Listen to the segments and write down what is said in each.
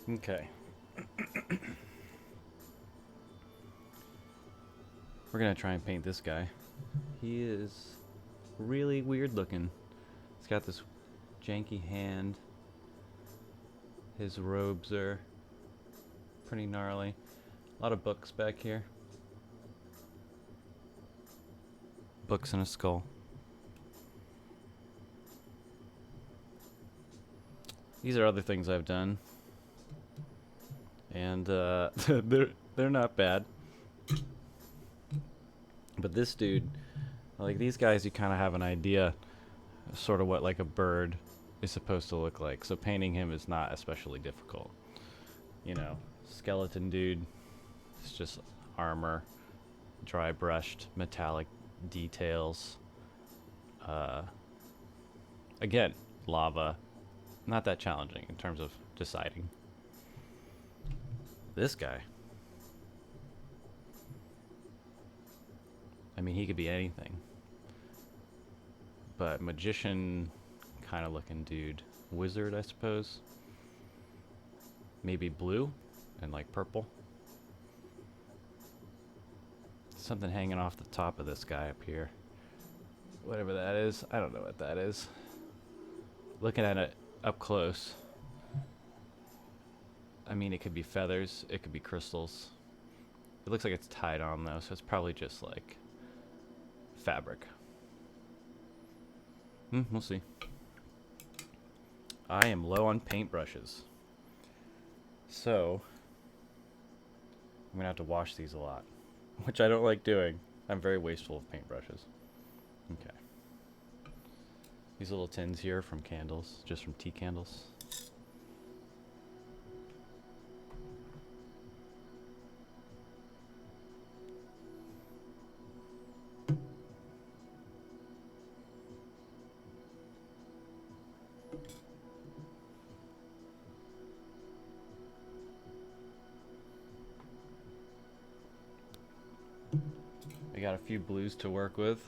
Okay. We're gonna try and paint this guy. He is really weird looking. He's got this janky hand. His robes are pretty gnarly. A lot of books back here. Books and a skull. These are other things I've done, and they're not bad. But this dude, like these guys, you kind of have an idea, sort of what like a bird is supposed to look like. So painting him is not especially difficult. You know, skeleton dude. It's just armor, dry brushed metallic details. Uh, Again, lava. Not that challenging in terms of deciding. This guy. I mean, he could be anything. But magician kind of looking dude. Wizard, I suppose. Maybe blue and like purple. Something hanging off the top of this guy up here. Whatever that is. I don't know what that is. Looking at it up close. I mean, it could be feathers. It could be crystals. It looks like it's tied on though, so it's probably just like fabric. We'll see. I am low on paintbrushes. So, I'm going to have to wash these a lot, which I don't like doing. I'm very wasteful of paintbrushes. Okay. These little tins here from candles, just from tea candles. I got a few blues to work with.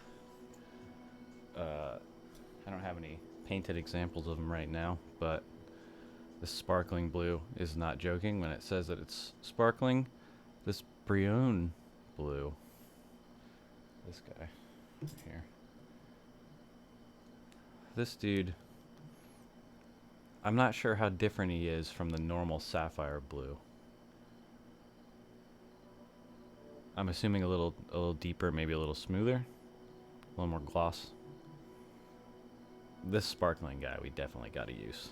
I don't have any painted examples of them right now, but this sparkling blue is not joking when it says that it's sparkling. This Brion blue, this guy here, this dude, I'm not sure how different he is from the normal sapphire blue. I'm assuming a little deeper, maybe a little smoother, a little more gloss. This sparkling guy we definitely got to use.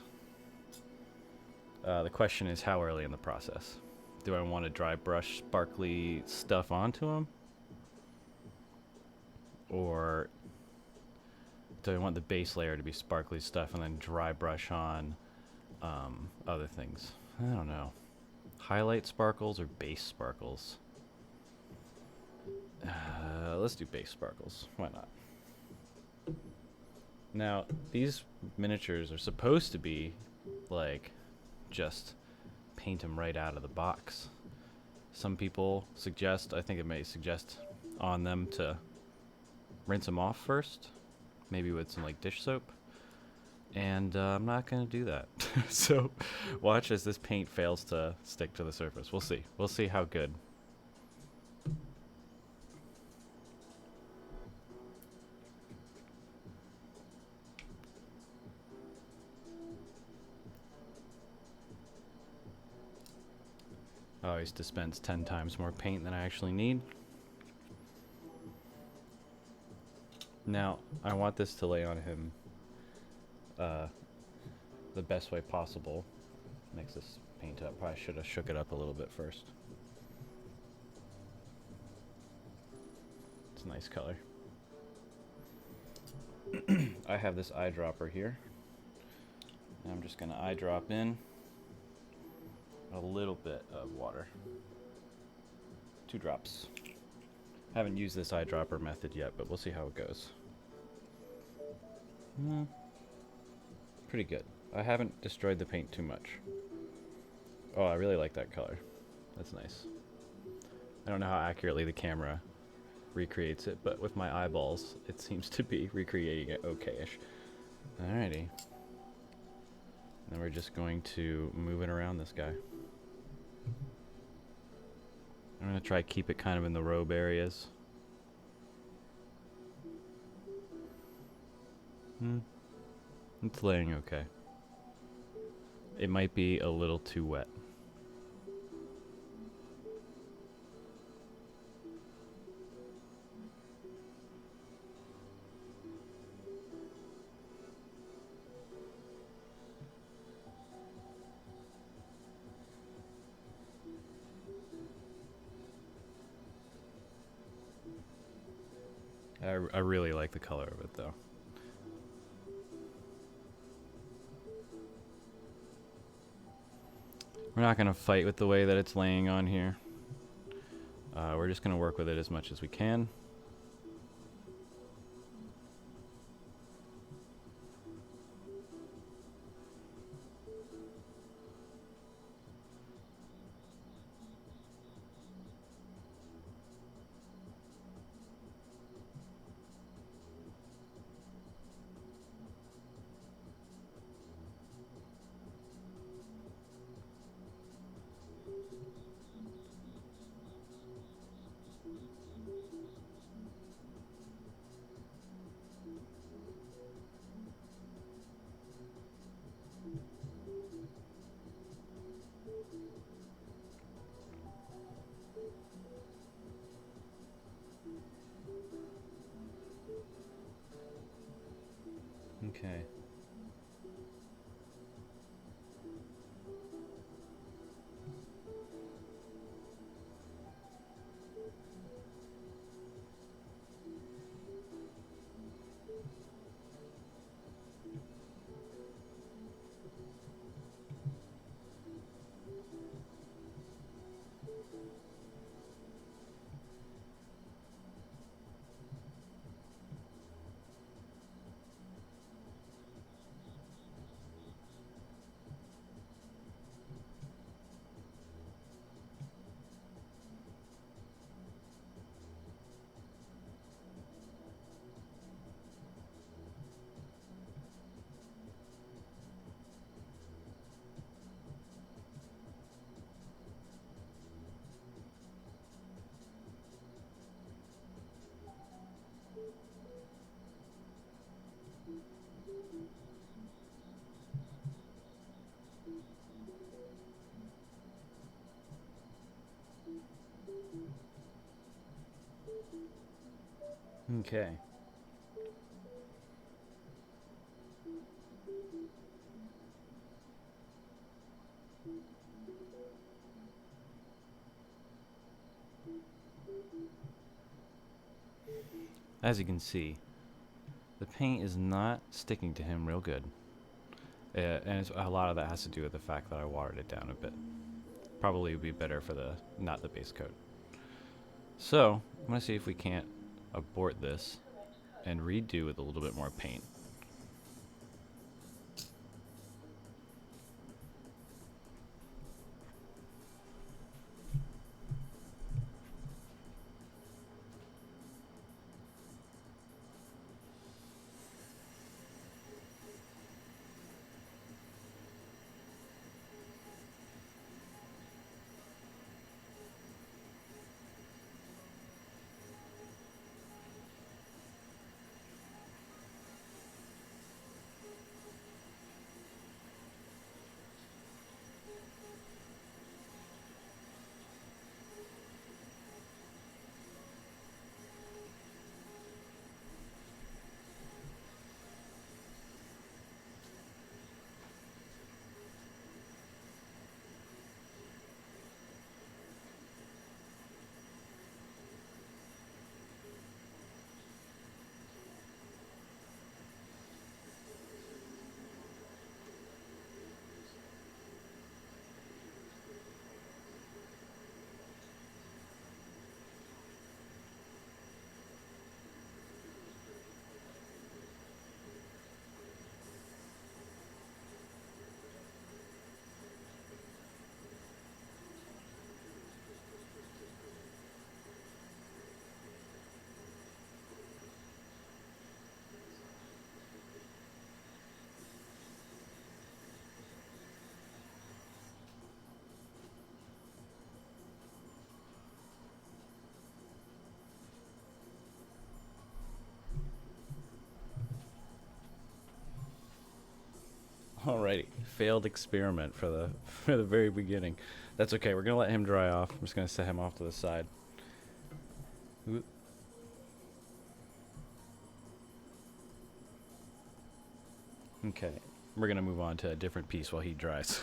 The question is how early in the process. Do I want to dry brush sparkly stuff onto him? Or do I want the base layer to be sparkly stuff and then dry brush on other things? I don't know. Highlight sparkles or base sparkles? Let's do base sparkles. Why not? Now, these miniatures are supposed to be like just paint them right out of the box. Some people suggest, I think it may suggest on them to rinse them off first, maybe with some like dish soap. And I'm not going to do that. So watch as this paint fails to stick to the surface. We'll see. We'll see how good. I always dispense 10 times more paint than I actually need. Now, I want this to lay on him the best way possible. Mix this paint up. Probably should have shook it up a little bit first. It's a nice color. I have this eyedropper here. And I'm just going to eyedrop in a little bit of water. 2 drops. Haven't used this eyedropper method yet, but we'll see how it goes. Pretty good. I haven't destroyed the paint too much. Oh, I really like that color. That's nice. I don't know how accurately the camera recreates it, but with my eyeballs, it seems to be recreating it okay-ish. Alrighty. And we're just going to move it around this guy. I'm going to try to keep it kind of in the robe areas. It's laying okay. It might be a little too wet. I really like the color of it though. We're not going to fight with the way that it's laying on here. We're just going to work with it as much as we can. Okay. Okay. As you can see, the paint is not sticking to him real good. And a lot of that has to do with the fact that I watered it down a bit. Probably would be better for not the base coat. So, I'm going to see if we can't abort this and redo with a little bit more paint. Alrighty, failed experiment for the very beginning. That's okay. We're gonna let him dry off. I'm just gonna set him off to the side. Ooh. Okay, we're gonna move on to a different piece while he dries.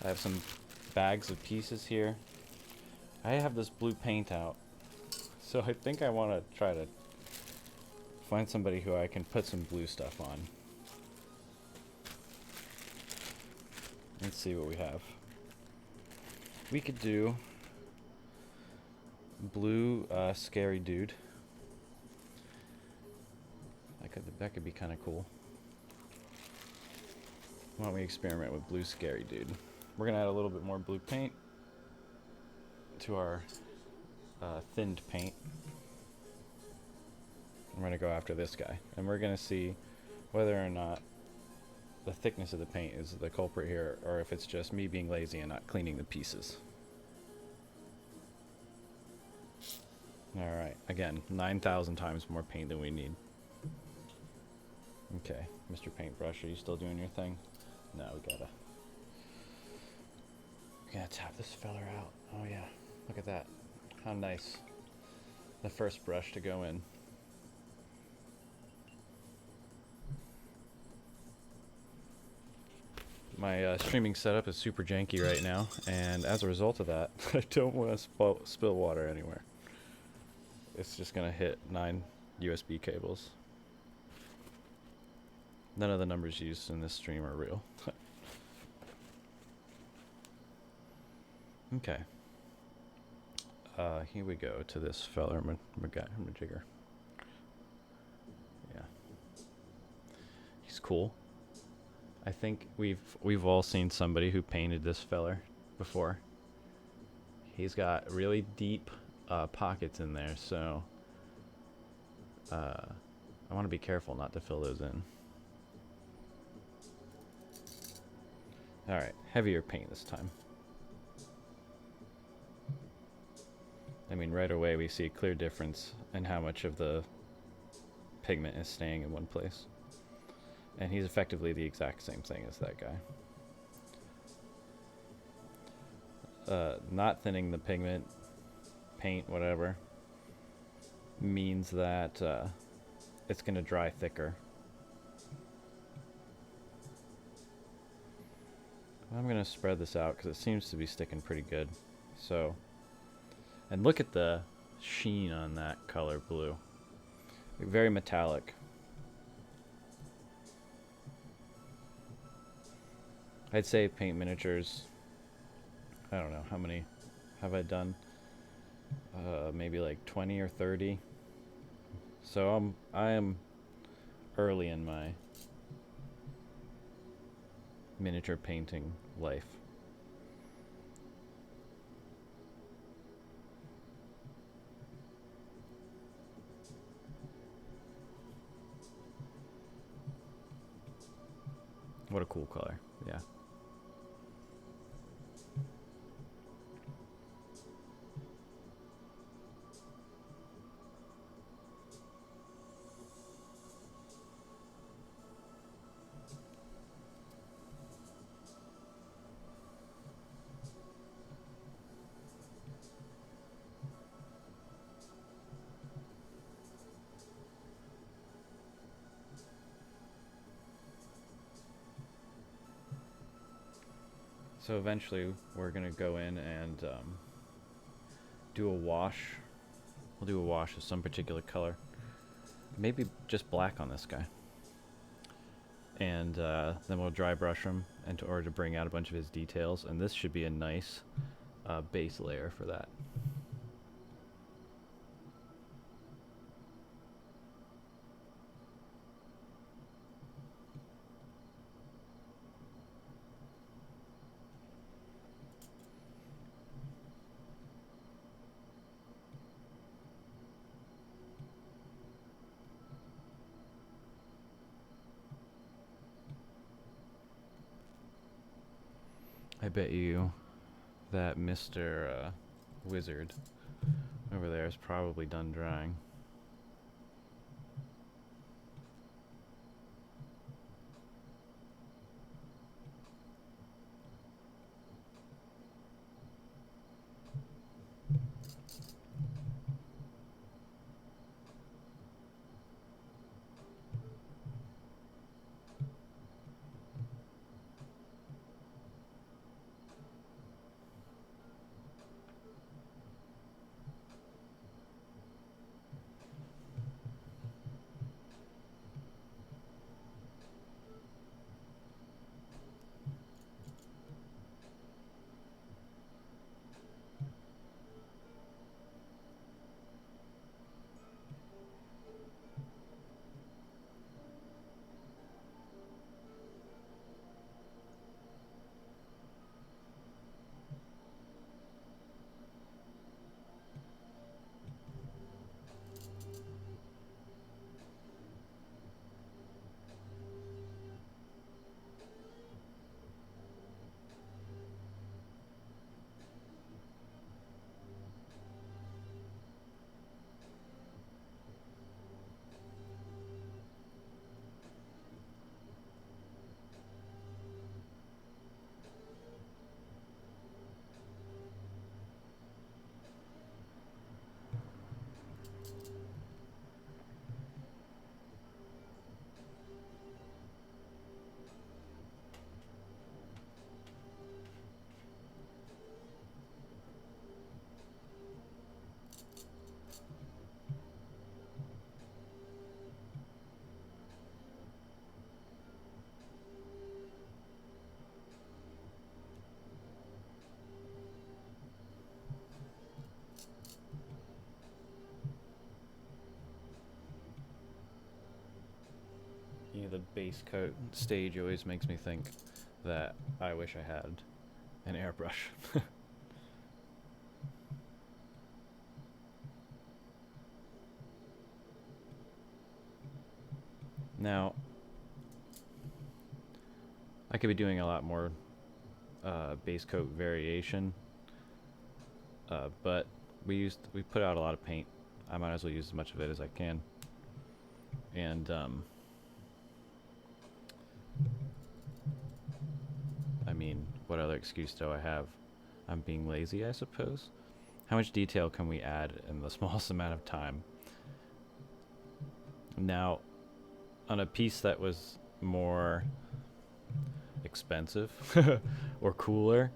I have some bags of pieces here. I have this blue paint out, so I think I want to try to find somebody who I can put some blue stuff on. Let's see what we have. We could do blue scary dude. That could be kind of cool. Why don't we experiment with blue scary dude? We're gonna add a little bit more blue paint to our thinned paint. I'm gonna go after this guy, and we're gonna see whether or not the thickness of the paint is the culprit here, or if it's just me being lazy and not cleaning the pieces. Alright, again, 9,000 times more paint than we need. Okay, Mr. Paintbrush, are you still doing your thing? No, we gotta tap this feller out. Oh yeah, look at that. How nice. The first brush to go in. My streaming setup is super janky right now, and as a result of that, I don't want to spill water anywhere. It's just gonna hit 9 USB cables. None of the numbers used in this stream are real. Okay. Here we go to this feller, Majigger. Yeah. He's cool. I think we've all seen somebody who painted this feller before. He's got really deep pockets in there, so I want to be careful not to fill those in. Alright, heavier paint this time. I mean, right away we see a clear difference in how much of the pigment is staying in one place. And he's effectively the exact same thing as that guy. Not thinning the pigment, paint, whatever, means that it's going to dry thicker. I'm going to spread this out because it seems to be sticking pretty good. So, and look at the sheen on that color blue. Very metallic. I'd say paint miniatures, I don't know, how many have I done? Maybe like 20 or 30. So I am early in my miniature painting life. What a cool color, yeah. So eventually we're going to go in and do a wash. We'll do a wash of some particular color. Maybe just black on this guy. And then we'll dry brush him in order to bring out a bunch of his details. And this should be a nice base layer for that. I bet you that Mr. Wizard over there is probably done drying. base coat stage always makes me think that I wish I had an airbrush. Now, I could be doing a lot more base coat variation, but we put out a lot of paint. I might as well use as much of it as I can. And I mean, what other excuse do I have? I'm being lazy, I suppose. How much detail can we add in the smallest amount of time? Now, on a piece that was more expensive or cooler,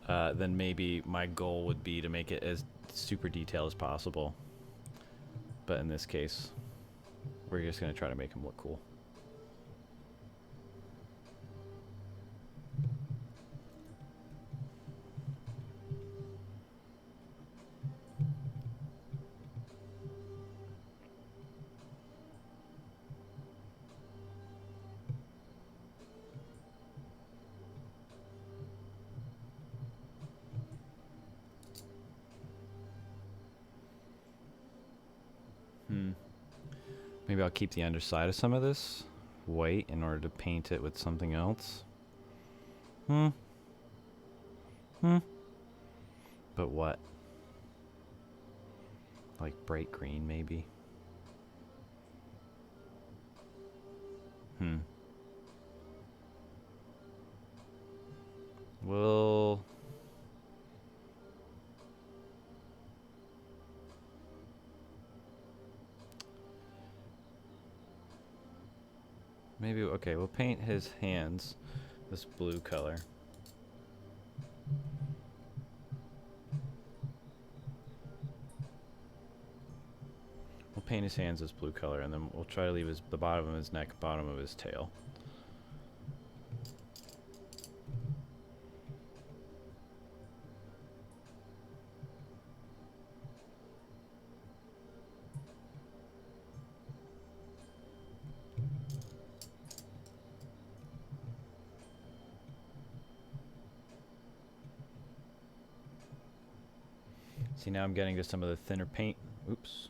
then maybe my goal would be to make it as super detailed as possible. But in this case, we're just going to try to make him look cool. Maybe I'll keep the underside of some of this white in order to paint it with something else. But what? Like bright green, maybe? Well... maybe, okay, we'll paint his hands this blue color. We'll paint his hands this blue color, and then we'll try to leave the bottom of his neck, bottom of his tail. See, now I'm getting to some of the thinner paint. Oops.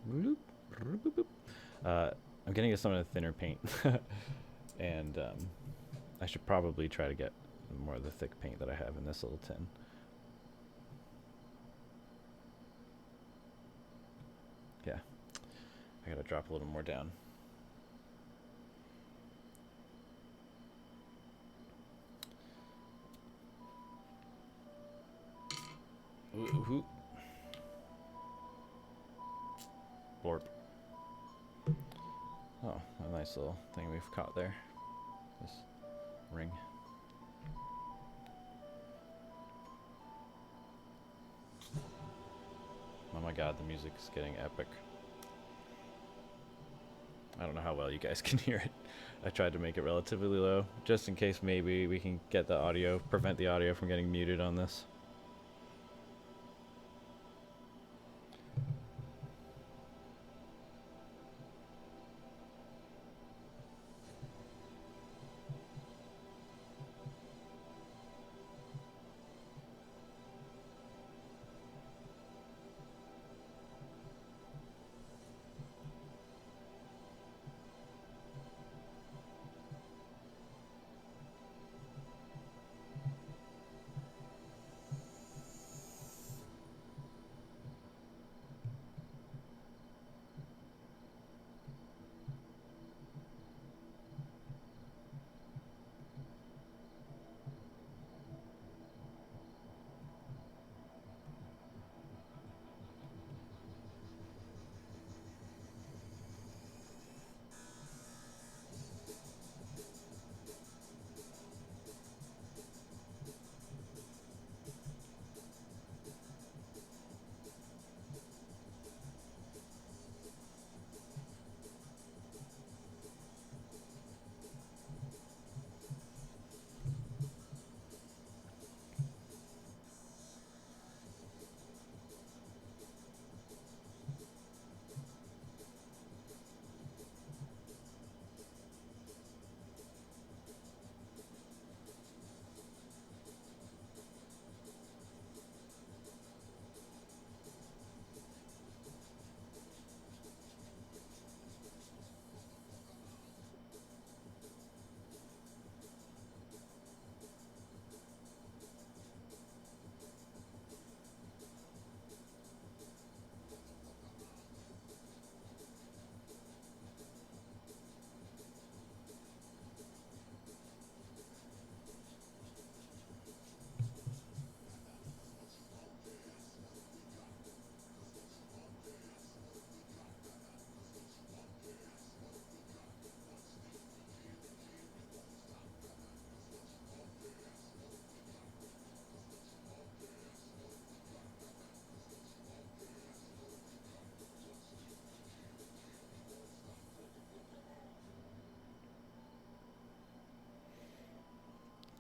I'm getting to some of the thinner paint. And I should probably try to get more of the thick paint that I have in this little tin. Yeah. I gotta drop a little more down. Ooh. Blorp. Oh, a nice little thing we've caught there. This ring. Oh my god, the music's getting epic. I don't know how well you guys can hear it. I tried to make it relatively low, just in case maybe we can get the audio, prevent the audio from getting muted on this.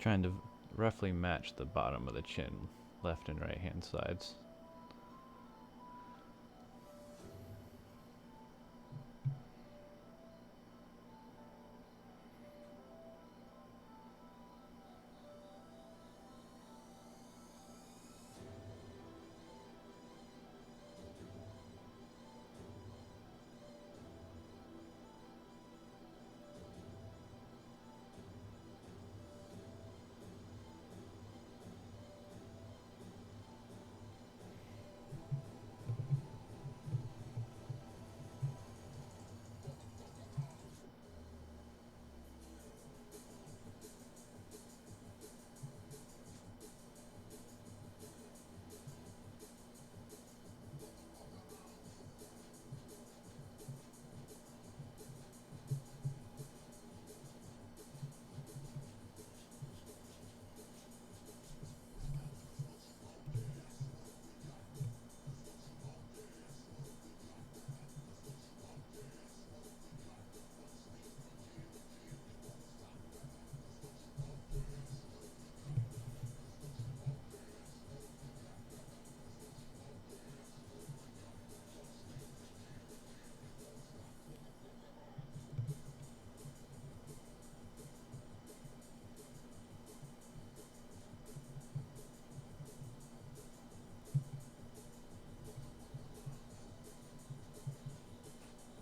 Trying to roughly match the bottom of the chin, left and right hand sides.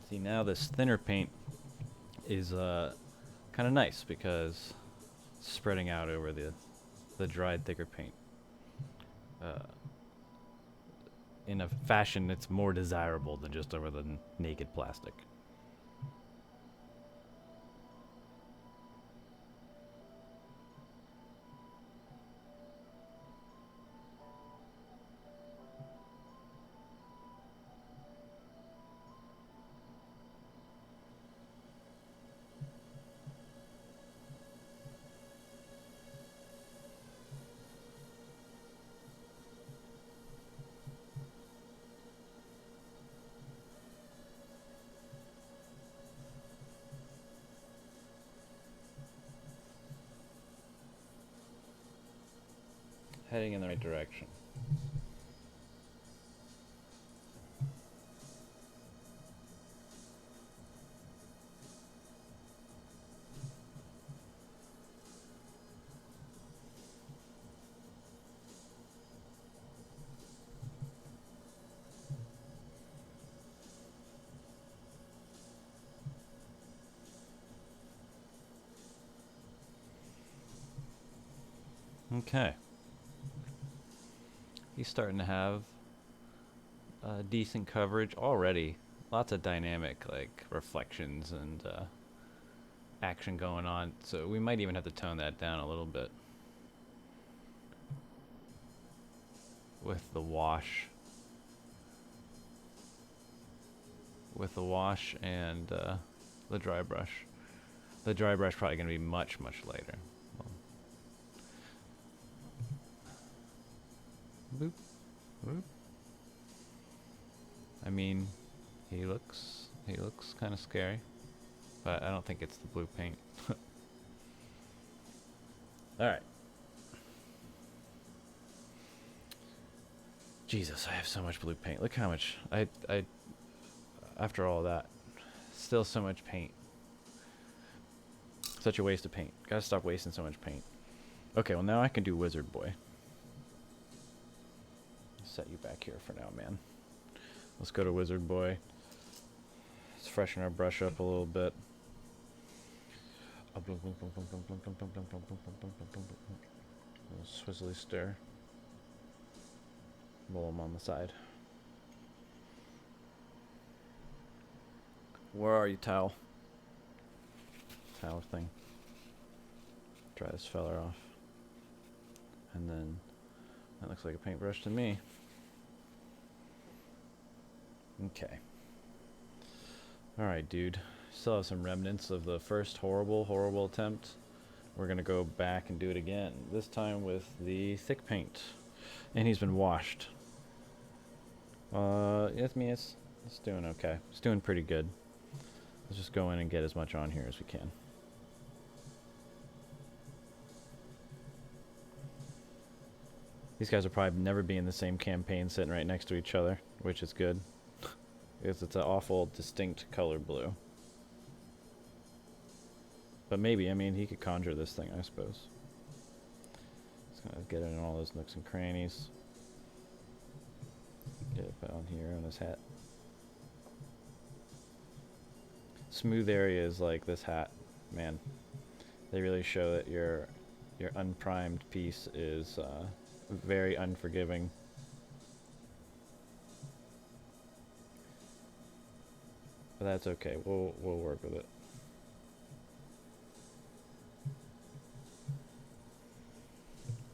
See, now this thinner paint is kind of nice because it's spreading out over the dried thicker paint. In a fashion that's more desirable than just over the naked plastic. Heading in the right direction. Okay. He's starting to have decent coverage already. Lots of dynamic, like, reflections and action going on. So we might even have to tone that down a little bit with the wash. With the wash and the dry brush. The dry brush probably going to be much, much lighter. Boop. Boop. I mean, he looks kind of scary, but I don't think it's the blue paint. All right. Jesus, I have so much blue paint. Look how much I after all that, still so much paint. Such a waste of paint. Gotta stop wasting so much paint. Okay, well now I can do Wizard Boy. Set you back here for now, man. Let's go to Wizard Boy. Let's freshen our brush up a little bit. A little swizzly stir. Roll them on the side. Where are you, towel? Towel thing. Dry this feller off. And then, that looks like a paintbrush to me. Okay. Alright, dude. Still have some remnants of the first horrible attempt. We're gonna go back and do it again. This time with the thick paint. And he's been washed. It's doing okay. It's doing pretty good. Let's just go in and get as much on here as we can. These guys will probably never be in the same campaign sitting right next to each other, which is good. Because it's an awful distinct color blue. But maybe, I mean, he could conjure this thing, I suppose. Just gonna get it in all those nooks and crannies. Get it on here on his hat. Smooth areas like this hat, man. They really show that your unprimed piece is very unforgiving. But that's okay. We'll work with it.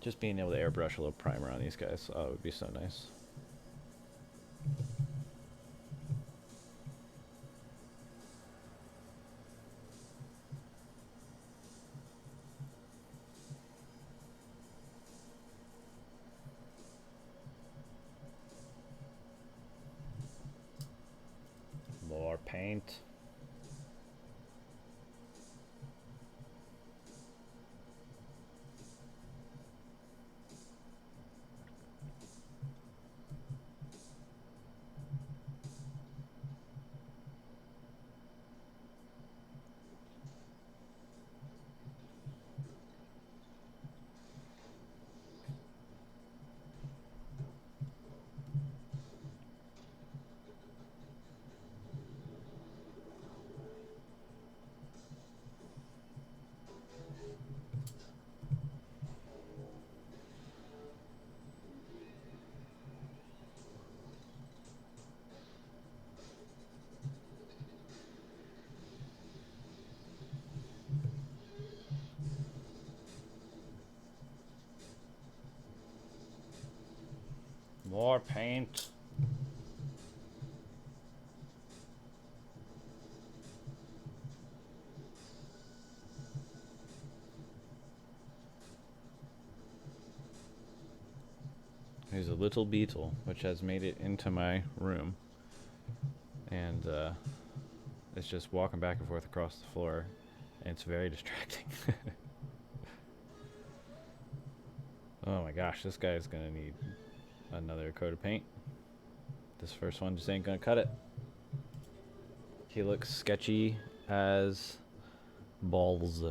Just being able to airbrush a little primer on these guys would be so nice. More paint. More paint. There's a little beetle which has made it into my room, and it's just walking back and forth across the floor, and it's very distracting. Oh my gosh, this guy is gonna need another coat of paint. This first one just ain't gonna cut it. He looks sketchy as balls.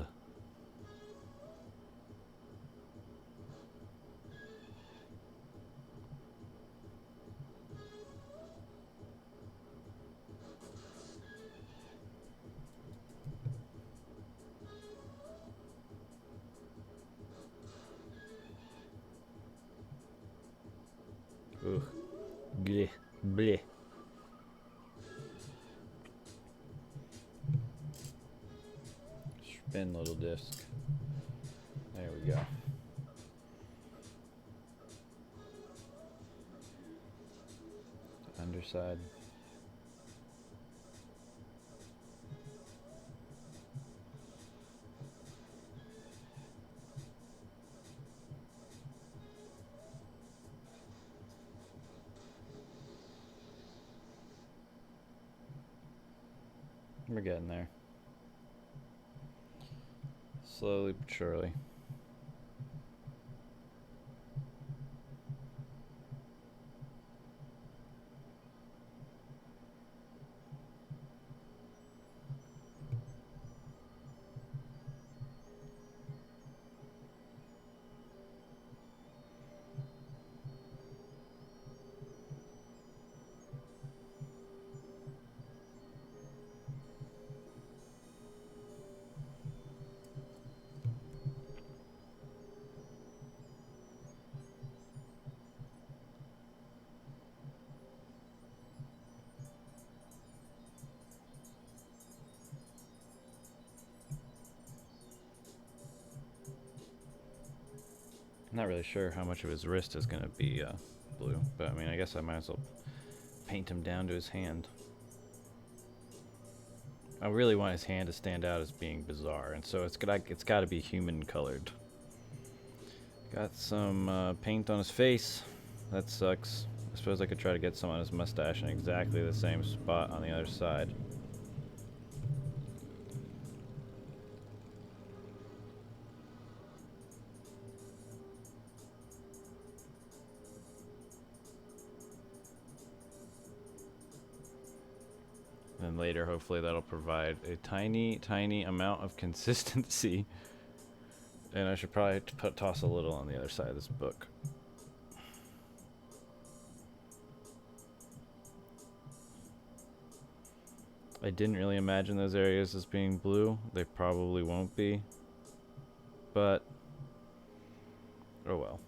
Ugh. Bleh. Bleh. Spin little disc. There we go. Underside. We're getting there. Slowly but surely. I'm not really sure how much of his wrist is going to be blue, but I mean, I guess I might as well paint him down to his hand. I really want his hand to stand out as being bizarre, and so it's got to be human colored. Got some paint on his face. That sucks. I suppose I could try to get some on his mustache in exactly the same spot on the other side. then later, hopefully, that'll provide a tiny, tiny amount of consistency. And I should probably toss a little on the other side of this book. I didn't really imagine those areas as being blue. They probably won't be. But, oh well.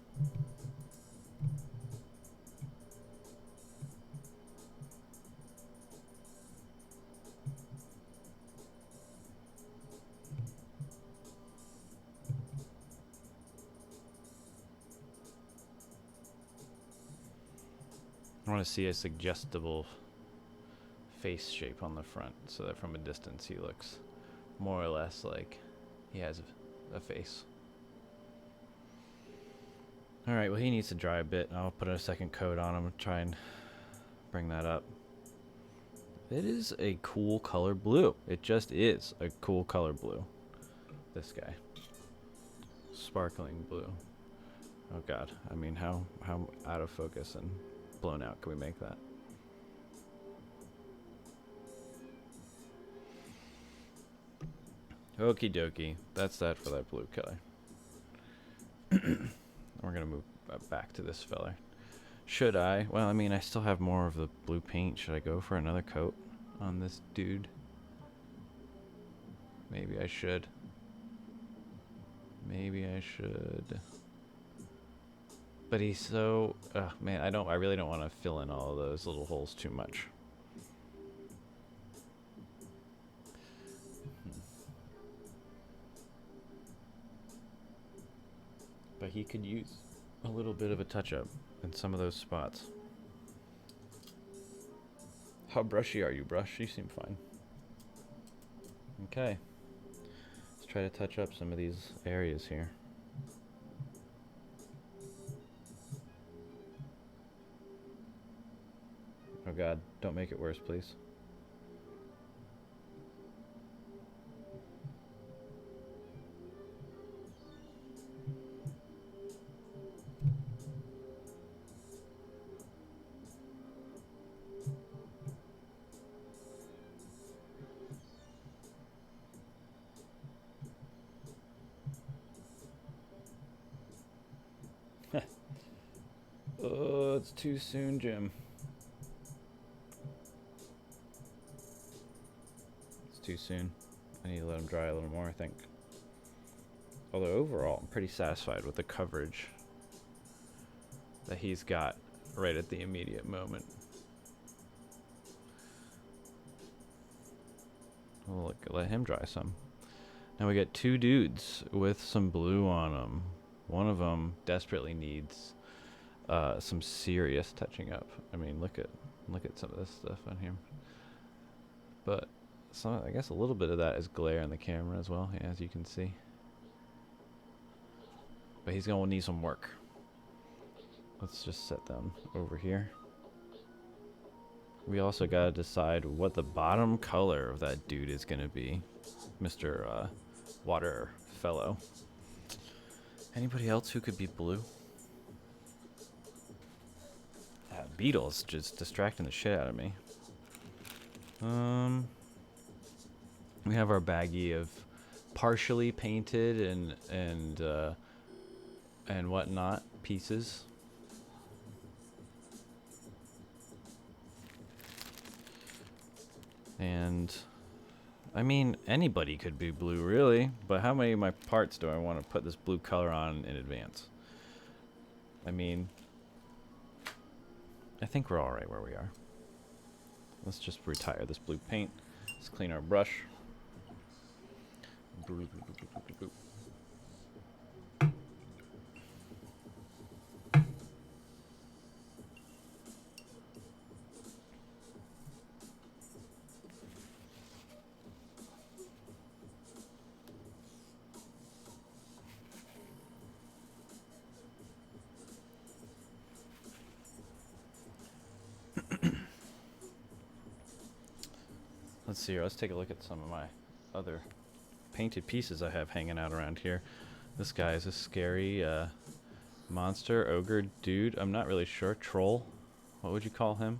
I want to see a suggestible face shape on the front so that from a distance he looks more or less like he has a face. Alright, well he needs to dry a bit. I'll put a second coat on him and try and bring that up. It is a cool color blue. It just is a cool color blue. This guy. Sparkling blue. Oh god, I mean how out of focus and blown out can we make that? Okie dokie. That's that for that blue color. We're gonna move back to this feller. Should I? Well, I mean, I still have more of the blue paint. Should I go for another coat on this dude? Maybe I should. Maybe I should. But he's so... man, I really don't want to fill in all of those little holes too much. But he could use a little bit of a touch-up in some of those spots. How brushy are you, brush? You seem fine. Okay. Let's try to touch up some of these areas here. Oh god, don't make it worse, please. Oh, it's too soon, Jim. It's too soon. I need to let him dry a little more, I think. Although overall, I'm pretty satisfied with the coverage that he's got right at the immediate moment. We'll let him dry some. Now we got two dudes with some blue on them. One of them desperately needs some serious touching up. I mean, look at some of this stuff on here. But I guess a little bit of that is glare in the camera as well, as you can see. But he's gonna need some work. Let's just set them over here. We also gotta decide what the bottom color of that dude is gonna be, Mr. Water Fellow. Anybody else who could be blue? That beetle's just distracting the shit out of me. We have our baggie of partially painted and whatnot pieces. And I mean, anybody could be blue, really. But how many of my parts do I want to put this blue color on in advance? I mean, I think we're all right where we are. Let's just retire this blue paint. Let's clean our brush. Let's see here. Let's take a look at some of my other painted pieces I have hanging out around here. This guy is a scary monster, ogre dude. I'm not really sure. Troll. What would you call him?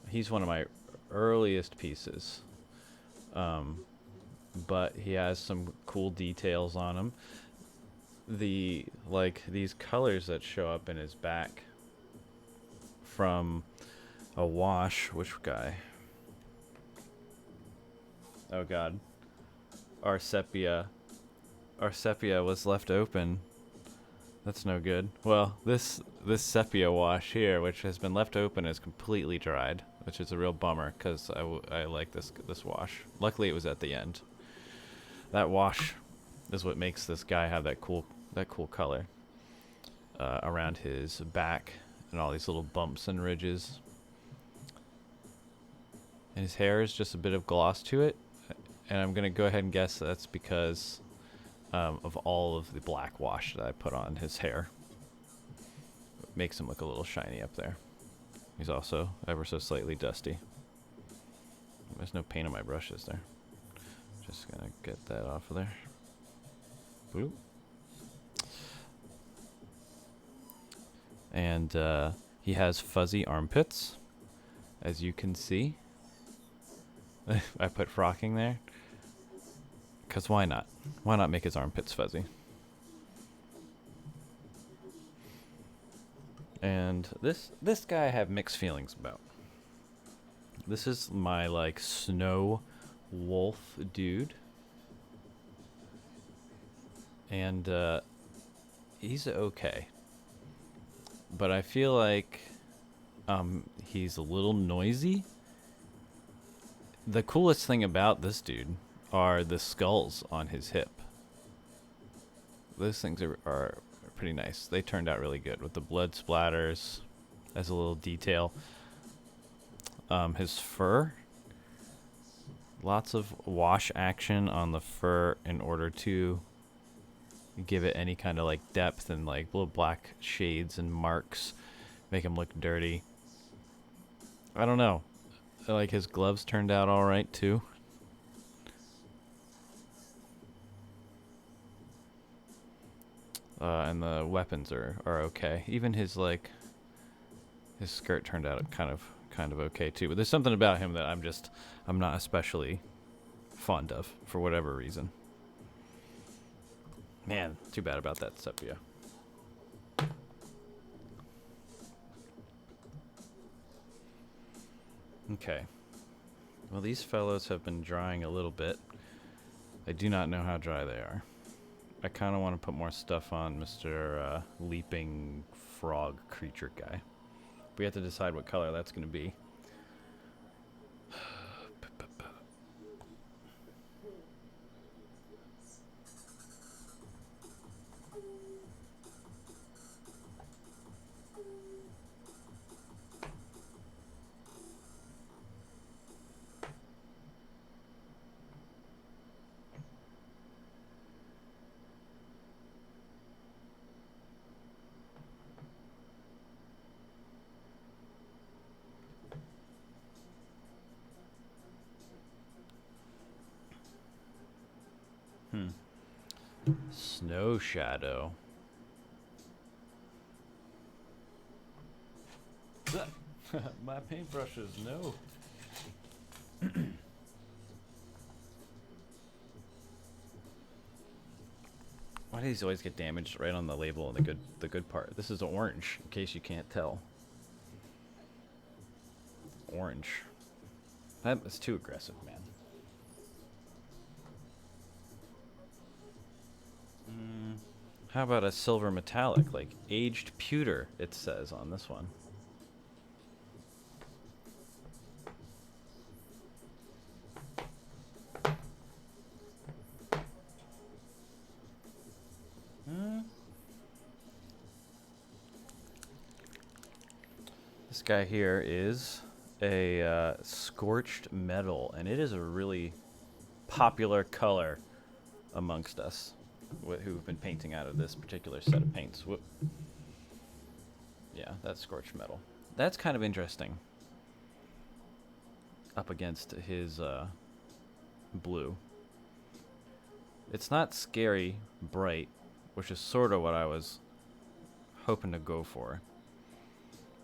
He's one of my earliest pieces. But he has some cool details on him. These colors that show up in his back from a wash. Which guy? Oh god. Our sepia was left open. That's no good. Well, this sepia wash here, which has been left open, is completely dried, which is a real bummer because I like this wash. Luckily, it was at the end. That wash is what makes this guy have that cool color around his back and all these little bumps and ridges. And his hair is just a bit of gloss to it, and I'm gonna go ahead and guess that's because of all of the black wash that I put on his hair. It makes him look a little shiny up there. He's also ever so slightly dusty. There's no paint on my brushes there. Just gonna get that off of there. Boop. And he has fuzzy armpits, as you can see. I put frocking there. Because why not? Why not make his armpits fuzzy? And this guy I have mixed feelings about. This is my like snow wolf dude. And he's okay. But I feel like he's a little noisy. The coolest thing about this dude are the skulls on his hip. Those things are pretty nice. They turned out really good with the blood splatters as a little detail. His fur, lots of wash action on the fur in order to give it any kind of like depth and like little black shades and marks, make him look dirty. I don't know. Like his gloves turned out all right too. And the weapons are okay. Even his his skirt turned out kind of okay too. But there's something about him that I'm not especially fond of for whatever reason. Man, too bad about that sepia. Okay. Well, these fellows have been drying a little bit. I do not know how dry they are. I kind of want to put more stuff on Mr. Leaping Frog Creature guy. We have to decide what color that's going to be. Snow Shadow. My paintbrushes, no. Why do these always get damaged right on the label and the good part? This is orange, in case you can't tell. Orange. That is too aggressive, man. How about a silver metallic, like aged pewter, it says on this one. This guy here is a scorched metal, and it is a really popular color amongst us who've been painting out of this particular set of paints. Whoop. Yeah, that's scorched metal. That's kind of interesting. Up against his blue. It's not scary bright, which is sort of what I was hoping to go for.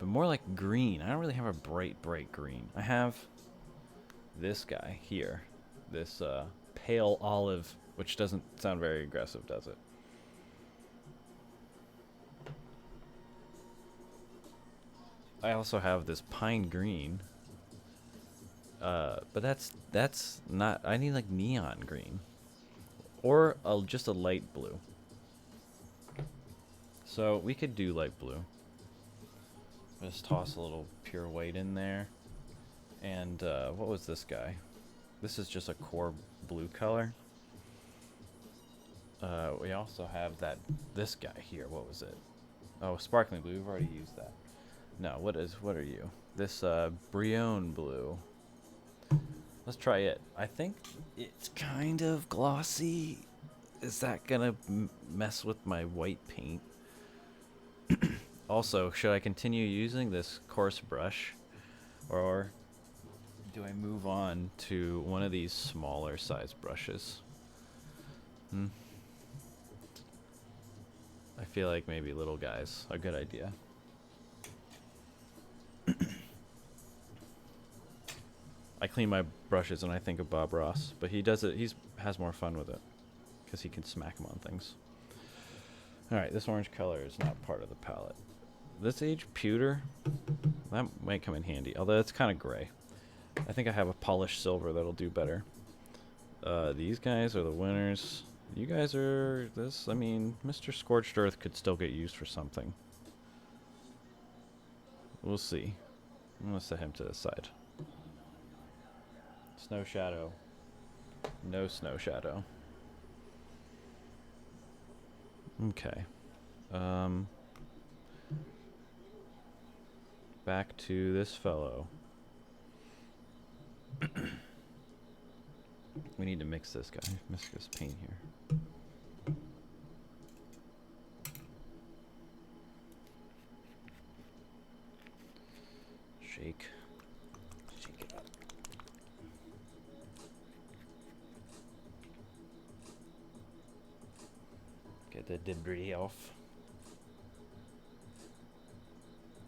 but more like green. I don't really have a bright green. I have this guy here, this pale olive, which doesn't sound very aggressive, does it? I also have this pine green, but that's not. I need like neon green, or just a light blue. So we could do light blue. Just toss a little pure white in there. And what was this guy? This is just a core blue color. We also have this guy here. What was it? Oh, sparkling blue. We've already used that. No, what are you? This Brion blue. Let's try it. I think it's kind of glossy. Is that gonna mess with my white paint? Also, should I continue using this coarse brush, or do I move on to one of these smaller size brushes? I feel like maybe little guys, a good idea. I clean my brushes and I think of Bob Ross, but he does it. Has more fun with it because he can smack them on things. All right, this orange color is not part of the palette. This age pewter, that might come in handy, although it's kind of gray. I think I have a polished silver that'll do better. These guys are the winners. You guys are this. I mean, Mr. Scorched Earth could still get used for something. We'll see. I'm gonna set him to the side. Snow Shadow. No Snow Shadow. Okay. Back to this fellow. We need to mix this guy. Mix this paint here. Shake. Shake it up. Get the debris off.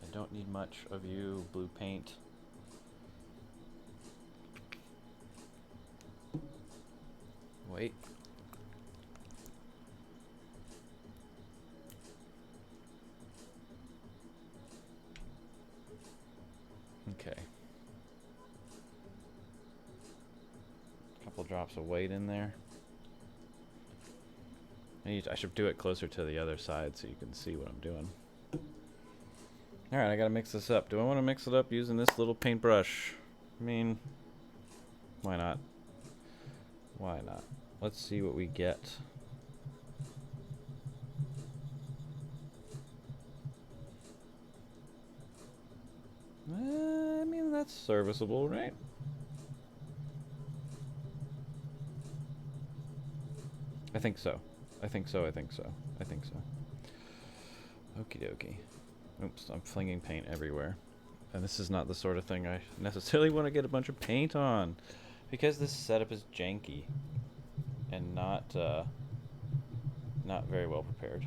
I don't need much of you, blue paint. Wait. Okay. Couple drops of white in there. I should do it closer to the other side so you can see what I'm doing. Alright, I gotta mix this up. Do I want to mix it up using this little paintbrush? I mean, why not? Why not? Let's see what we get. I mean, that's serviceable, right? I think so. I think so. Okie dokie. Oops, I'm flinging paint everywhere. And this is not the sort of thing I necessarily want to get a bunch of paint on. Because this setup is janky. And not very well prepared.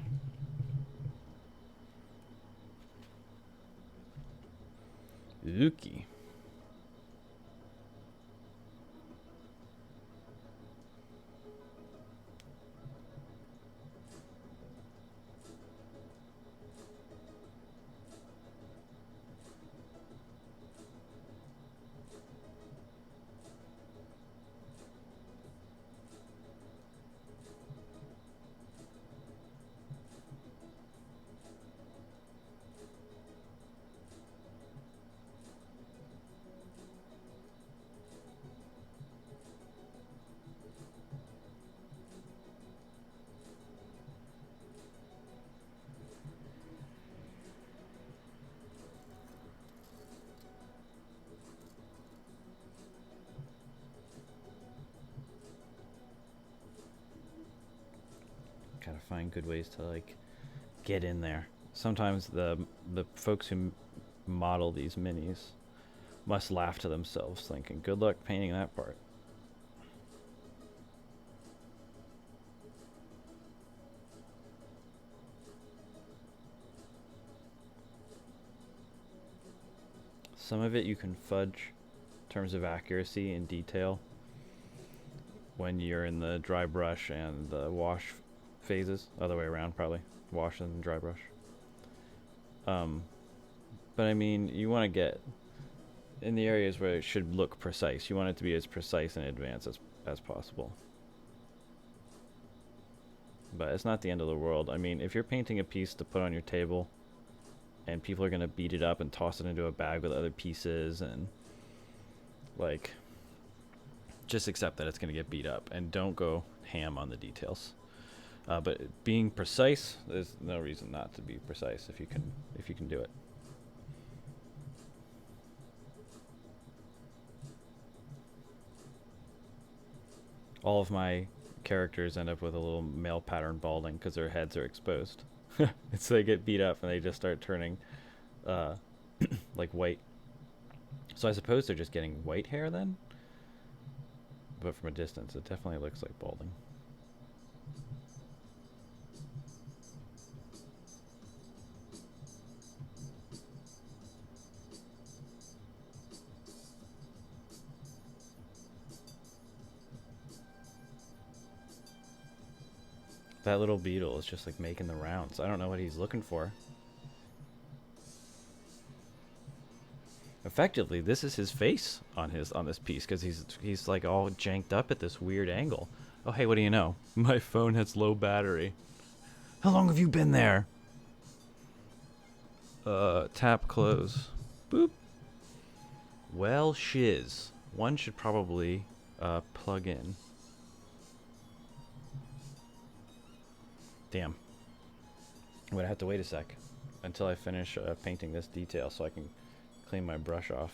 Ookie. Gotta find good ways to like get in there. Sometimes the folks who model these minis must laugh to themselves thinking, good luck painting that part. Some of it you can fudge in terms of accuracy and detail when you're in the dry brush and the wash phases. Other way around, probably. Wash and then dry brush. But I mean, you want to get in the areas where it should look precise. You want it to be as precise in advance as possible. But it's not the end of the world. I mean, if you're painting a piece to put on your table and people are going to beat it up and toss it into a bag with other pieces and, like, just accept that it's going to get beat up and don't go ham on the details. But being precise, there's no reason not to be precise if you can do it. All of my characters end up with a little male pattern balding because their heads are exposed. It's they get beat up and they just start turning like white. So I suppose they're just getting white hair then? But from a distance, it definitely looks like balding. That little beetle is just like making the rounds. I don't know what he's looking for. Effectively, this is his face on this piece because he's like all janked up at this weird angle. Oh hey, what do you know? My phone has low battery. How long have you been there? Tap close. Boop. Well, shiz. One should probably plug in. Damn. I'm gonna have to wait a sec until I finish painting this detail so I can clean my brush off.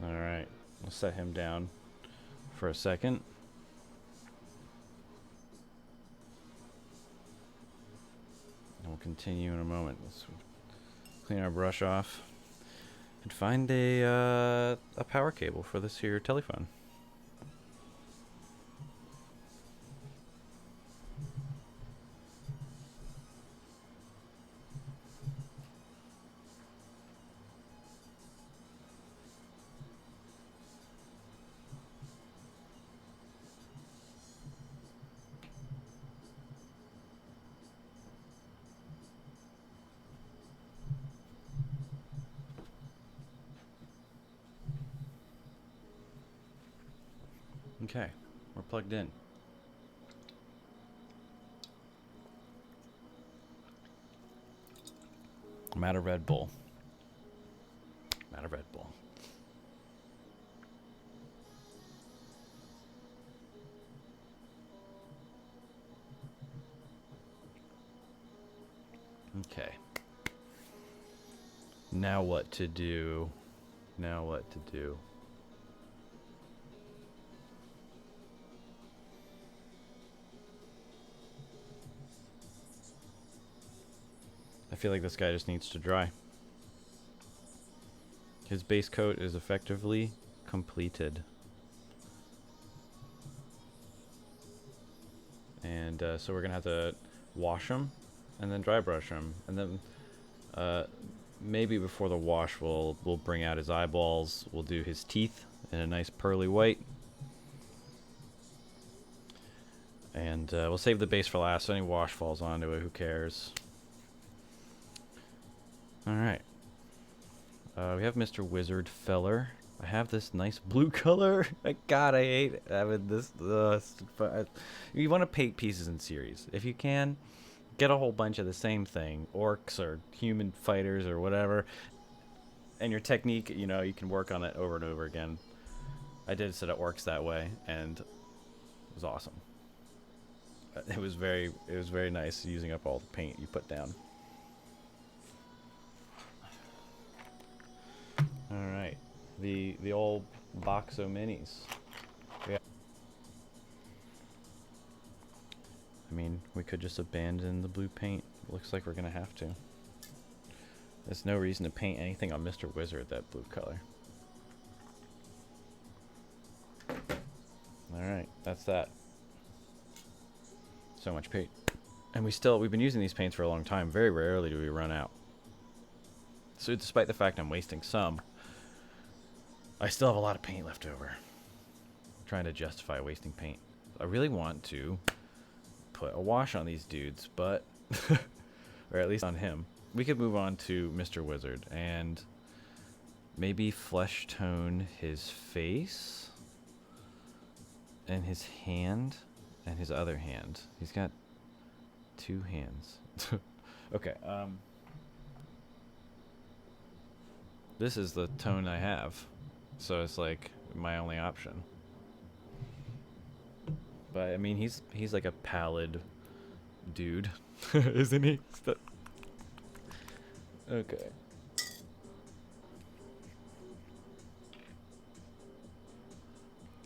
Alright, we'll set him down for a second. And we'll continue in a moment. Let's clean our brush off and find a power cable for this here telephone. Okay, we're plugged in. I'm out of Red Bull. I'm out of Red Bull. Okay. Now what to do? Now what to do? I feel like this guy just needs to dry. His base coat is effectively completed. And so we're gonna have to wash him and then dry brush him. And then maybe before the wash we'll bring out his eyeballs. We'll do his teeth in a nice pearly white. And we'll save the base for last, so any wash falls onto it, who cares? Alright. We have Mr. Wizard Feller I have this nice blue color. God, I hate having this. You want to paint pieces in series. If you can, get a whole bunch of the same thing, orcs or human fighters or whatever, and your technique, you know, you can work on it over and over again. I did a set of orcs that way, and it was awesome. It was very nice using up all the paint you put down. All right, the old Boxo minis. Yeah. I mean, we could just abandon the blue paint. Looks like we're gonna have to. There's no reason to paint anything on Mr. Wizard that blue color. Alright, that's that. So much paint. And we've been using these paints for a long time. Very rarely do we run out. So despite the fact I'm wasting some, I still have a lot of paint left over. I'm trying to justify wasting paint. I really want to put a wash on these dudes, but or at least on him. We could move on to Mr. Wizard and maybe flesh tone his face and his hand and his other hand. He's got 2 hands. Okay, this is the tone I have, so it's like my only option. But I mean, he's like a pallid dude, isn't he? Okay.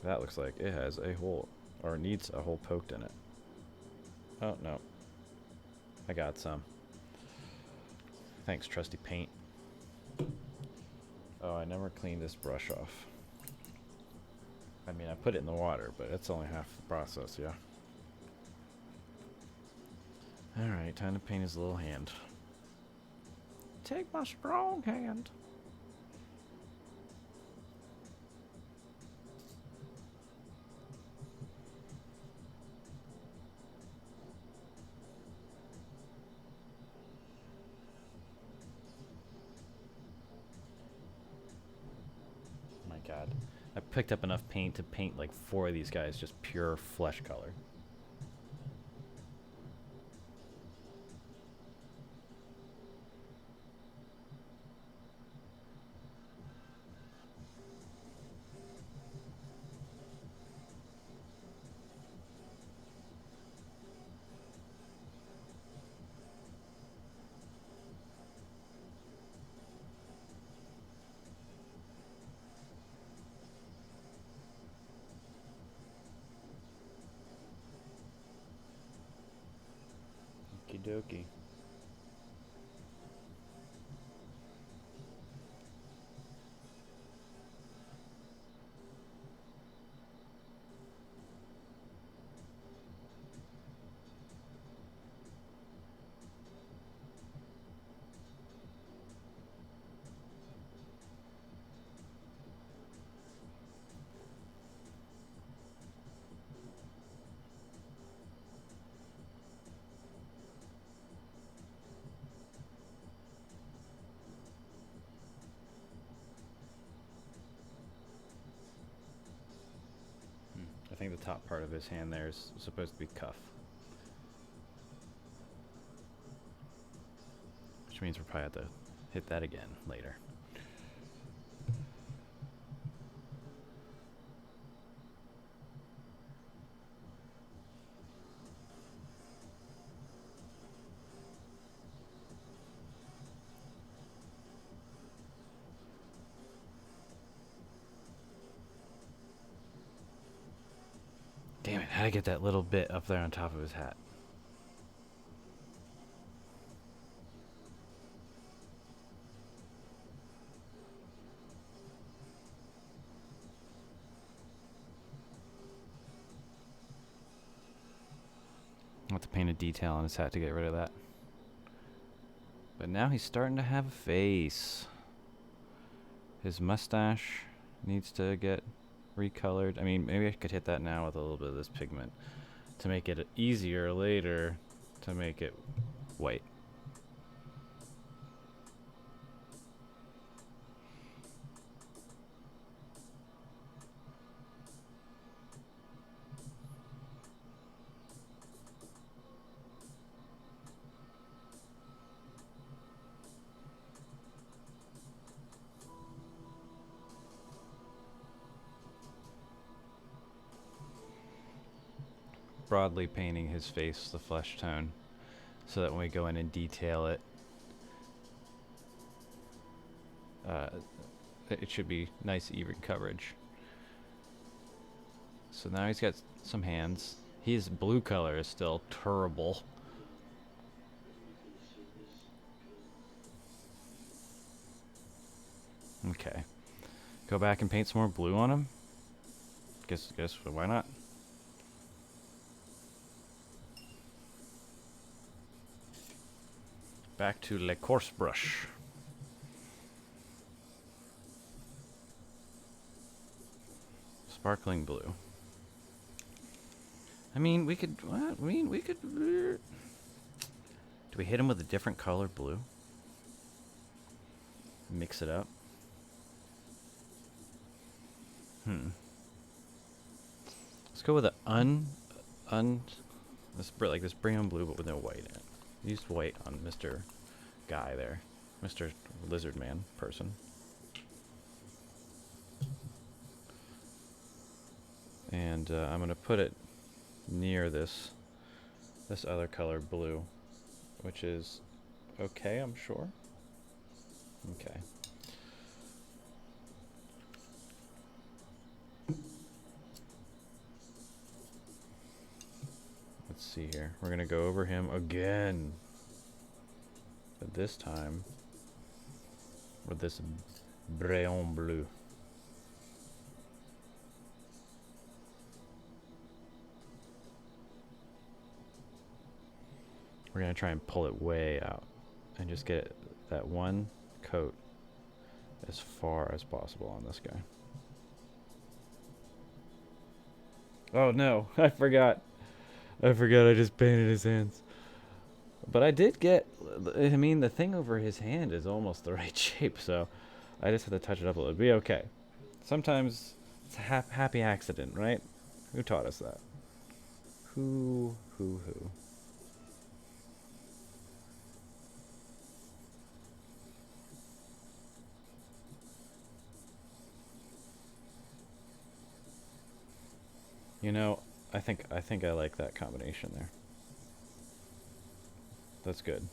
That looks like it has a hole, or needs a hole poked in it. Oh, no. I got some. Thanks, trusty paint. Oh, I never cleaned this brush off. I mean, I put it in the water, but it's only half the process, yeah. Alright, time to paint his little hand. Take my strong hand. My God. I picked up enough paint to paint like 4 of these guys just pure flesh color. Okie dokie. I think the top part of his hand there is supposed to be cuff. Which means we'll probably have to hit that again later. Damn it, how'd I get that little bit up there on top of his hat? I'll have to paint a detail on his hat to get rid of that. But now he's starting to have a face. His mustache needs to get recolored. I mean, maybe I could hit that now with a little bit of this pigment to make it easier later to make it white. broadly painting his face the flesh tone, so that when we go in and detail it, it should be nice even coverage. So now he's got some hands. His blue color is still terrible. Okay. Go back and paint some more blue on him. Guess why not? Back to Le Coarse Brush. Sparkling blue. I mean, we could. What? I mean, we could. Do we hit him with a different color blue? Mix it up. Let's go with an let's bring on blue, but with no white in it. Used white on Mr. Guy there, Mr. Lizard Man person. And I'm gonna put it near this other color blue, which is okay, I'm sure. Okay. Let's see here. We're gonna go over him again, but this time with this Brayon bleu. We're gonna try and pull it way out and just get that one coat as far as possible on this guy. Oh no, I forgot. I just painted his hands. But I did get, I mean, the thing over his hand is almost the right shape, so I just have to touch it up a little. It'll be okay. Sometimes it's a happy accident, right? Who taught us that? Who? You know, I think I like that combination there. That's good.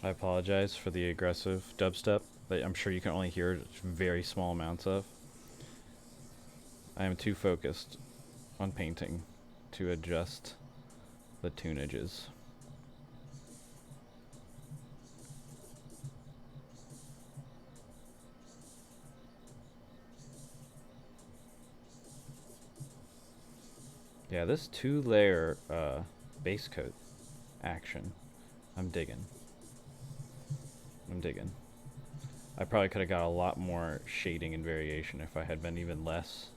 I apologize for the aggressive dubstep that I'm sure you can only hear very small amounts of. I am too focused on painting to adjust the tunages. Yeah, this 2-layer base coat action, I'm digging. I probably could have got a lot more shading and variation if I had been even less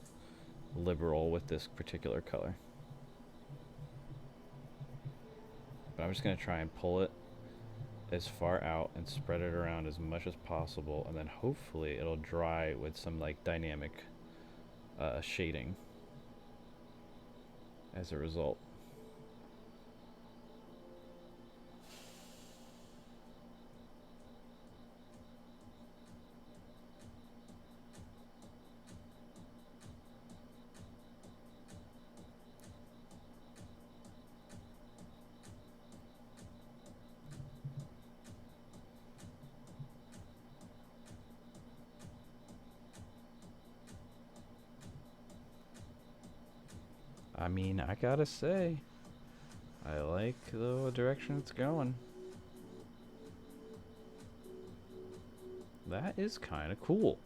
liberal with this particular color. But I'm just going to try and pull it as far out and spread it around as much as possible, and then hopefully it'll dry with some like dynamic shading as a result. I mean, I gotta say, I like the direction it's going. That is kind of cool.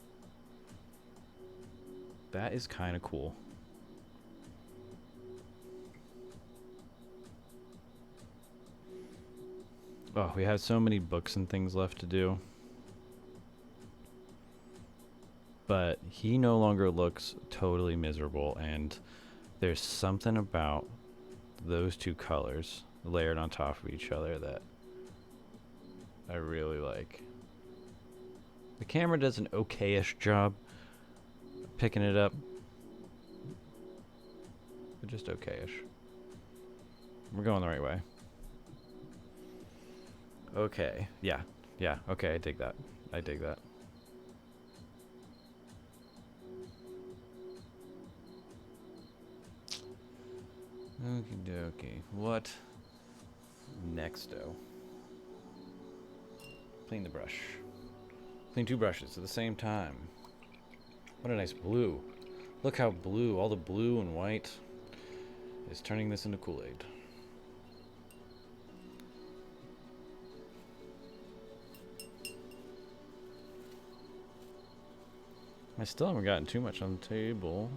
That is kind of cool. Oh, we have so many books and things left to do. But he no longer looks totally miserable, and there's something about those two colors layered on top of each other that I really like. The camera does an okay-ish job picking it up, but just okay-ish. We're going the right way. Okay, yeah, okay, I dig that. I dig that. Okie dokie. What nexto? Clean the brush. Clean 2 brushes at the same time. What a nice blue. Look how blue, all the blue and white is turning this into Kool-Aid. I still haven't gotten too much on the table.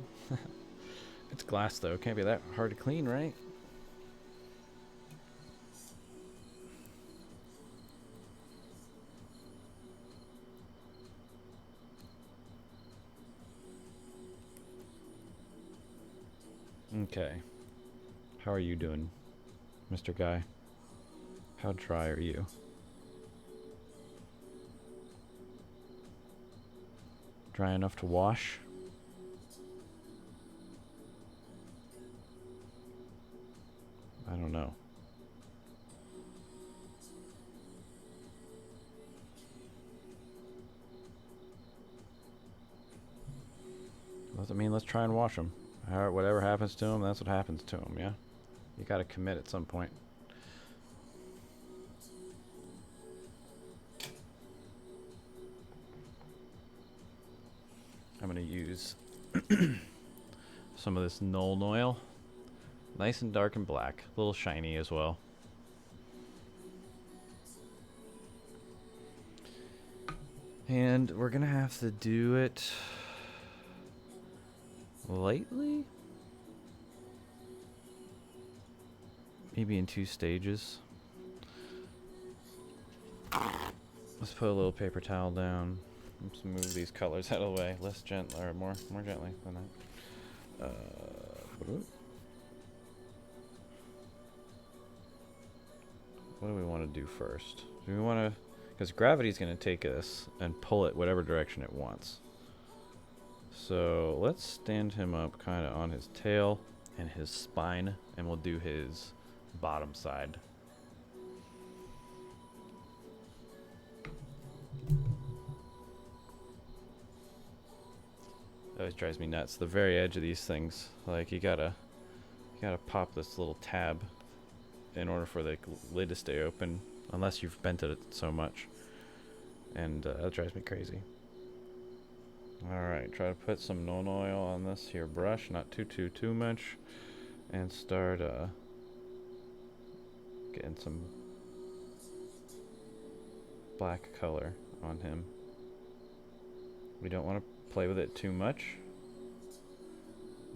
It's glass though, can't be that hard to clean, right? Okay. How are you doing, Mr. Guy? How dry are you? Dry enough to wash? I don't know. I mean, let's try and wash them. Whatever happens to them, that's what happens to them, yeah? You gotta commit at some point. I'm gonna use some of this Nuln oil. Nice and dark and black. A little shiny as well. And we're gonna have to do it lightly? Maybe in 2 stages. Let's put a little paper towel down. Let's move these colors out of the way. Less gently, or more gently than that. What do we want to do first? Do we want to... Because gravity's going to take us and pull it whatever direction it wants. So let's stand him up kind of on his tail and his spine, and we'll do his bottom side. That always drives me nuts. The very edge of these things, like you gotta pop this little tab in order for the lid to stay open, unless you've bent it so much, and that drives me crazy. Alright, try to put some Nuln oil on this here brush, not too much, and start getting some black color on him. We don't want to play with it too much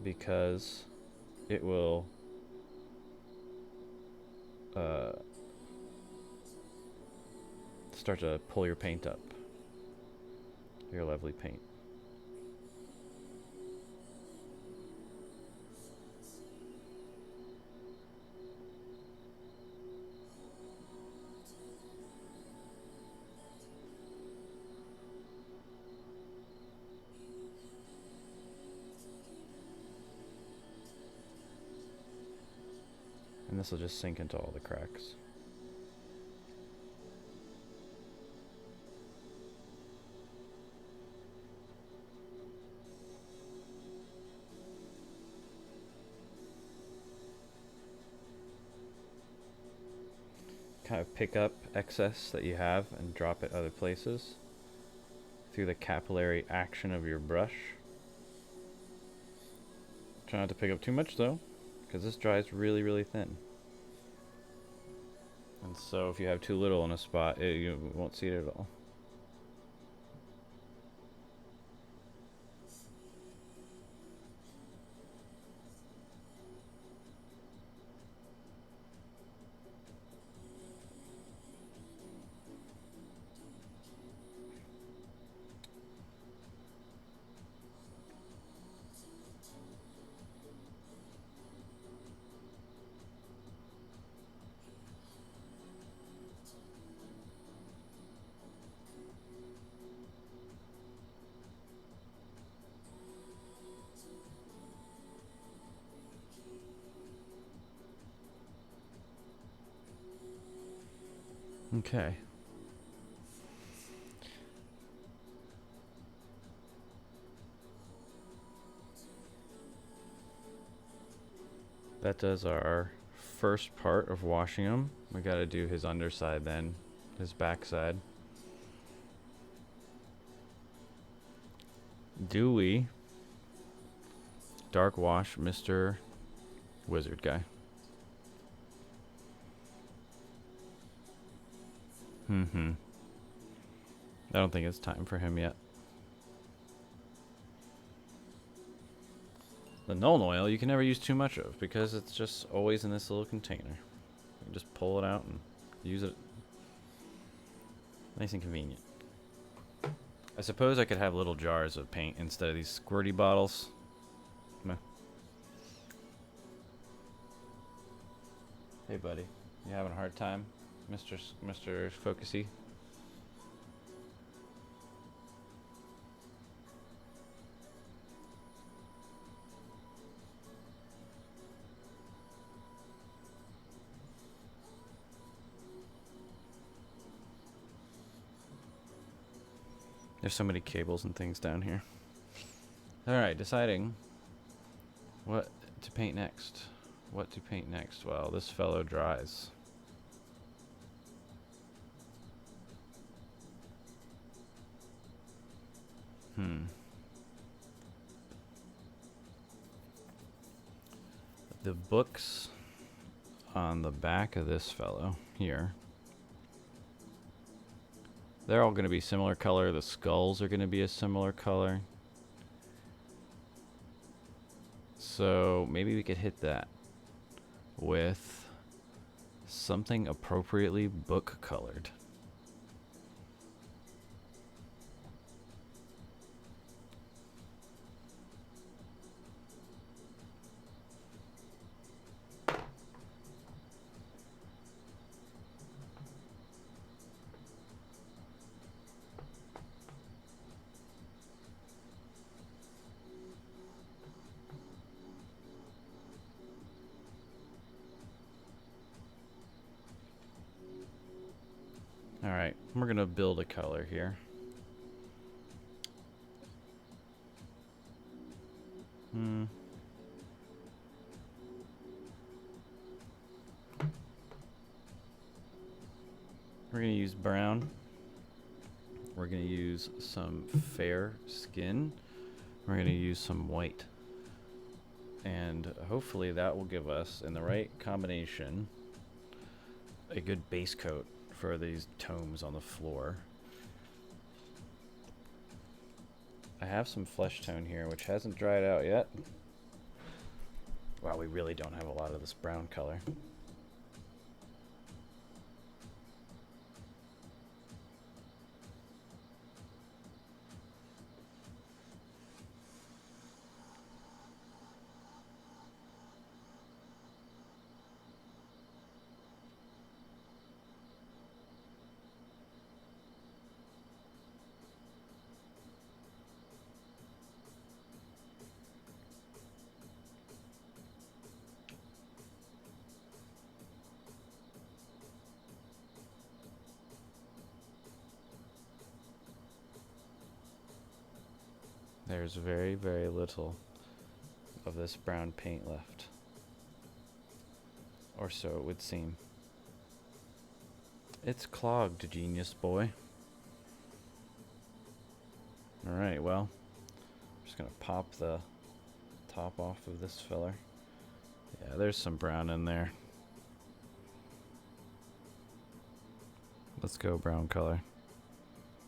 because it will start to pull your paint up, your lovely paint. And this will just sink into all the cracks. Kind of pick up excess that you have and drop it other places through the capillary action of your brush. Try not to pick up too much though, because this dries really thin. And so if you have too little in a spot, you won't see it at all. Okay. That does our first part of washing him. We got to do his underside then, his backside. Do we dark wash Mr. Wizard guy? Mm-hmm. I don't think it's time for him yet. The Nuln Oil you can never use too much of because it's just always in this little container. You can just pull it out and use it. Nice and convenient. I suppose I could have little jars of paint instead of these squirty bottles. Meh. Hey buddy, you having a hard time, Mr. Focusy? There's so many cables and things down here. Alright, deciding what to paint next. What to paint next? Well, this fellow dries. The books on the back of this fellow here, they're all going to be similar color. The skulls are going to be a similar color. So maybe we could hit that with something appropriately book colored. Alright, we're going to build a color here. We're going to use brown. We're going to use some fair skin. We're going to use some white. And hopefully that will give us, in the right combination, a good base coat for these tomes on the floor. I have some flesh tone here, which hasn't dried out yet. Wow, we really don't have a lot of this brown color. There's very, very little of this brown paint left. Or so it would seem. It's clogged, genius boy. Alright, well, I'm just gonna pop the top off of this filler. Yeah, there's some brown in there. Let's go brown color.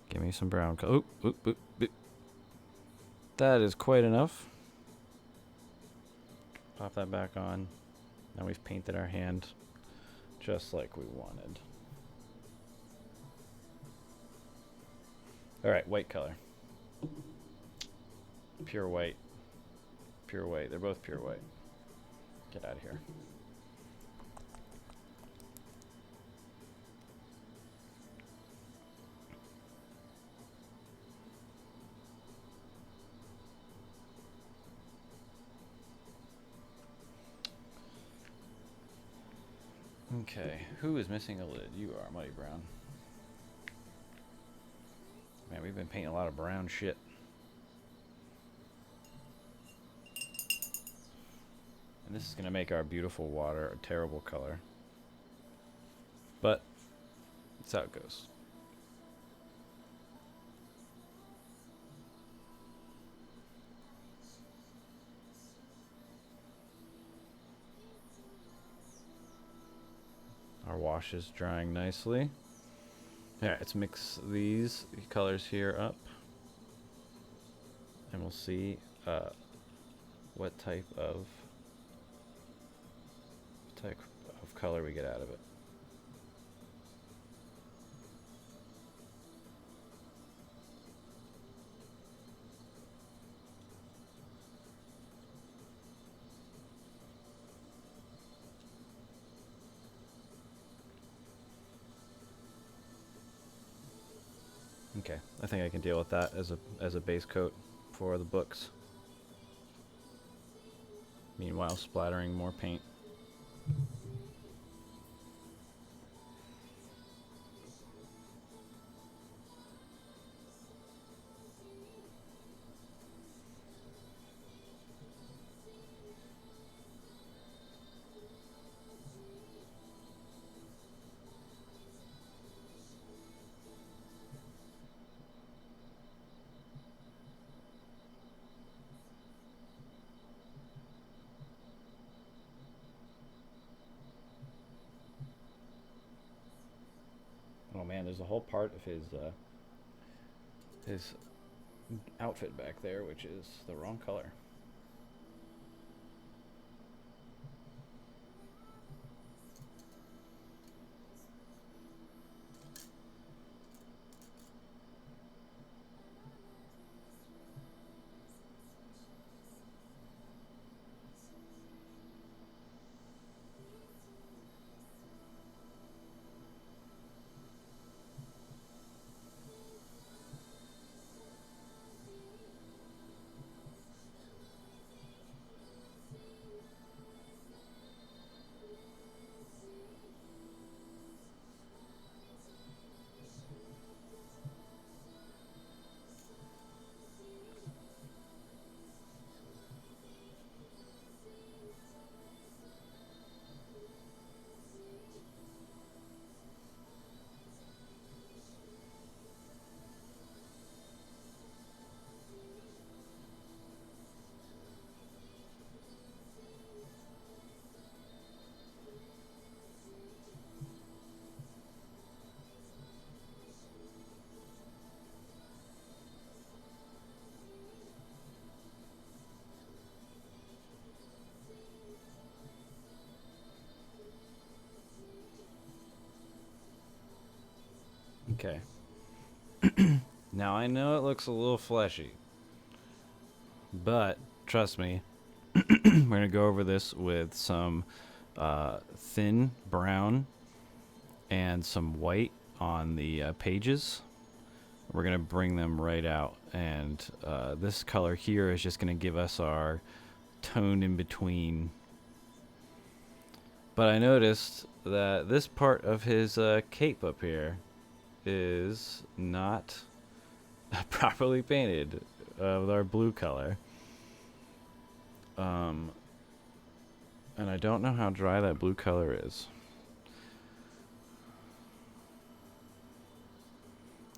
Give me some brown color. Oop, oop, oop, oop. That is quite enough. Pop that back on. Now we've painted our hand just like we wanted. Alright, white color. Pure white. Pure white. They're both pure white. Get out of here. Okay, who is missing a lid? You are, Muddy Brown. Man, we've been painting a lot of brown shit. And this is going to make our beautiful water a terrible color. But that's how it goes. Our wash is drying nicely. Alright, let's mix these colors here up. And we'll see what type of color we get out of it. Okay, I think I can deal with that as a base coat for the books. Meanwhile, splattering more paint. Oh man, there's a whole part of his outfit back there, which is the wrong color. Okay. Now I know it looks a little fleshy, but trust me, we're going to go over this with some thin brown and some white on the pages. We're going to bring them right out, and this color here is just going to give us our tone in between. But I noticed that this part of his cape up here is not properly painted with our blue color. And I don't know how dry that blue color is.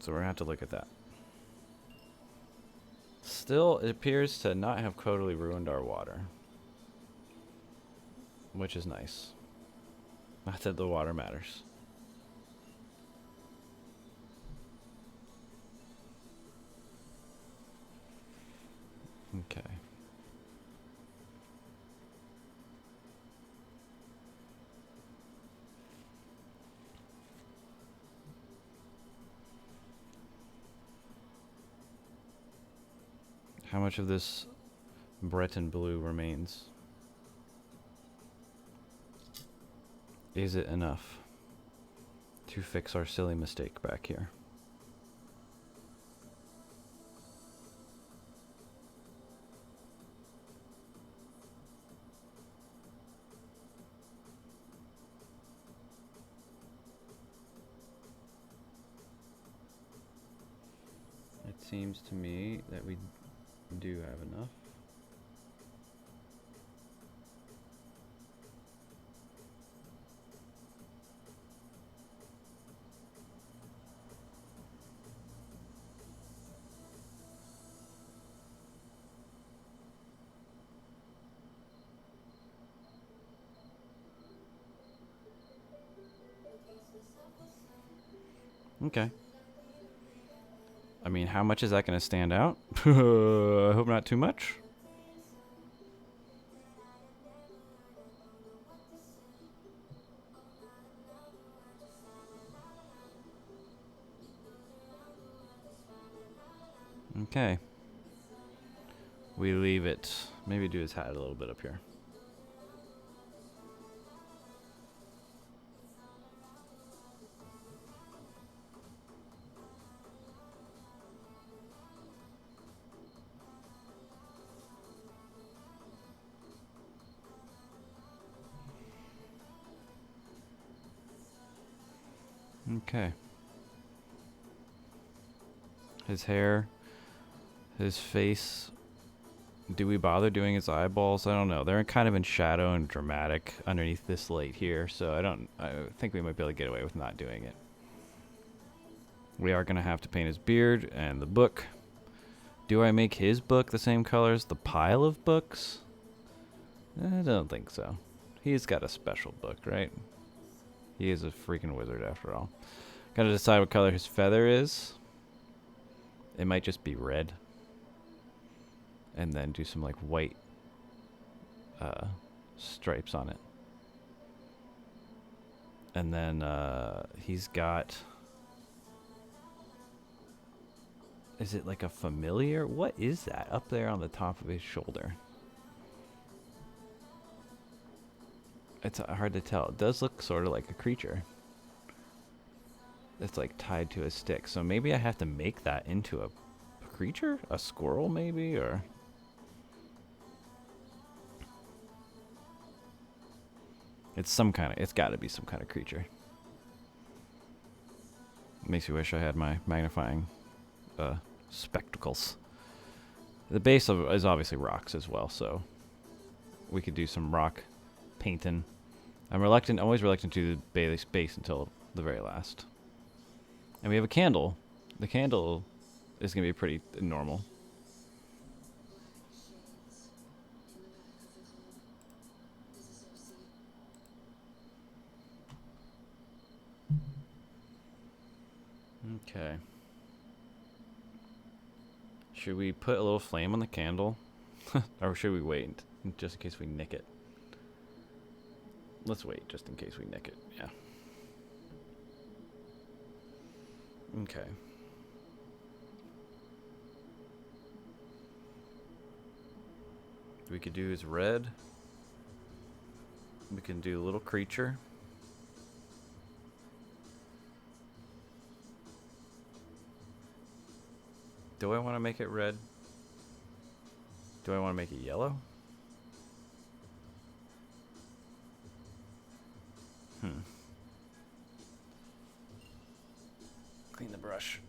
So we're going to have to look at that. Still, it appears to not have totally ruined our water, which is nice. Not that the water matters. Okay. How much of this Breton blue remains? Is it enough to fix our silly mistake back here? seems to me that we do have enough. Okay. I mean, how much is that going to stand out? I hope not too much. Okay. We leave it. Maybe do his hat a little bit up here. Okay. His hair, his face. Do we bother doing his eyeballs? I don't know. They're kind of in shadow and dramatic underneath this light here, so I think we might be able to get away with not doing it. We are going to have to paint his beard and the book. Do I make his book the same color as the pile of books? I don't think so. He's got a special book, right? He is a freaking wizard after all. Gotta decide what color his feather is. It might just be red. And then do some like white stripes on it. And then he's got... Is it like a familiar? What is that up there on the top of his shoulder? It's hard to tell. It does look sort of like a creature. It's like tied to a stick. So maybe I have to make that into a creature? A squirrel maybe? Or... It's some kind of... It's got to be some kind of creature. Makes me wish I had my magnifying spectacles. The base is obviously rocks as well, so we could do some rock painting. I'm always reluctant to do the base until the very last. And we have a candle. The candle is going to be pretty normal. Okay. Should we put a little flame on the candle? Or should we wait just in case we nick it? Let's wait just in case we nick it. Yeah. Okay. We could do his red. We can do a little creature. Do I want to make it red? Do I want to make it yellow? Clean the brush.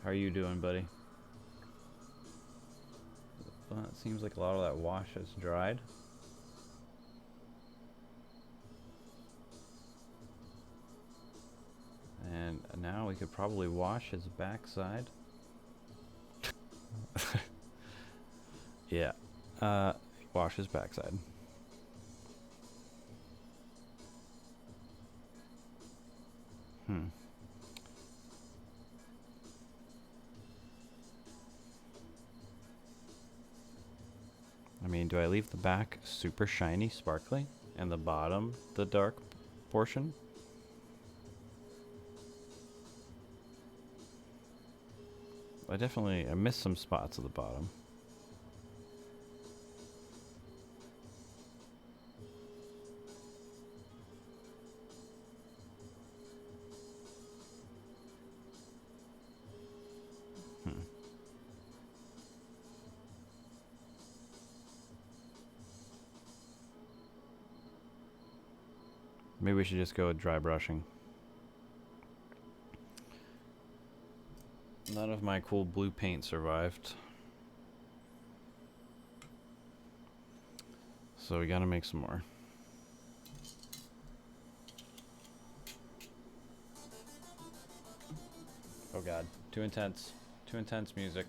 How are you doing, buddy? Well, it seems like a lot of that wash has dried. And now we could probably wash his backside. Yeah. Wash his backside. Hmm. I mean, do I leave the back super shiny, sparkly, and the bottom the dark portion? I missed some spots at the bottom. Hmm. Maybe we should just go with dry brushing. None of my cool blue paint survived. So we gotta make some more. Oh god, too intense. Too intense music.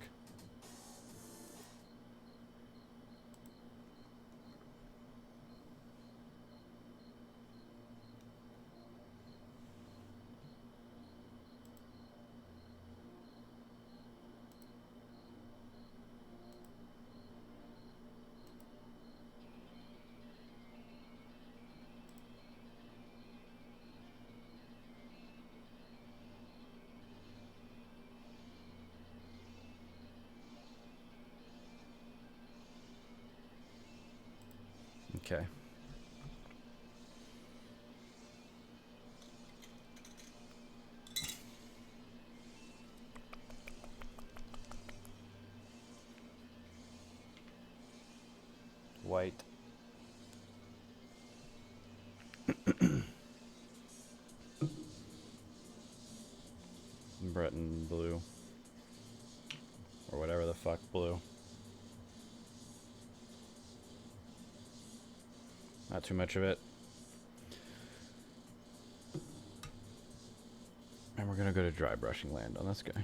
Okay. White. Breton blue. Or whatever the fuck blue. Not too much of it. And we're gonna go to dry brushing land on this guy.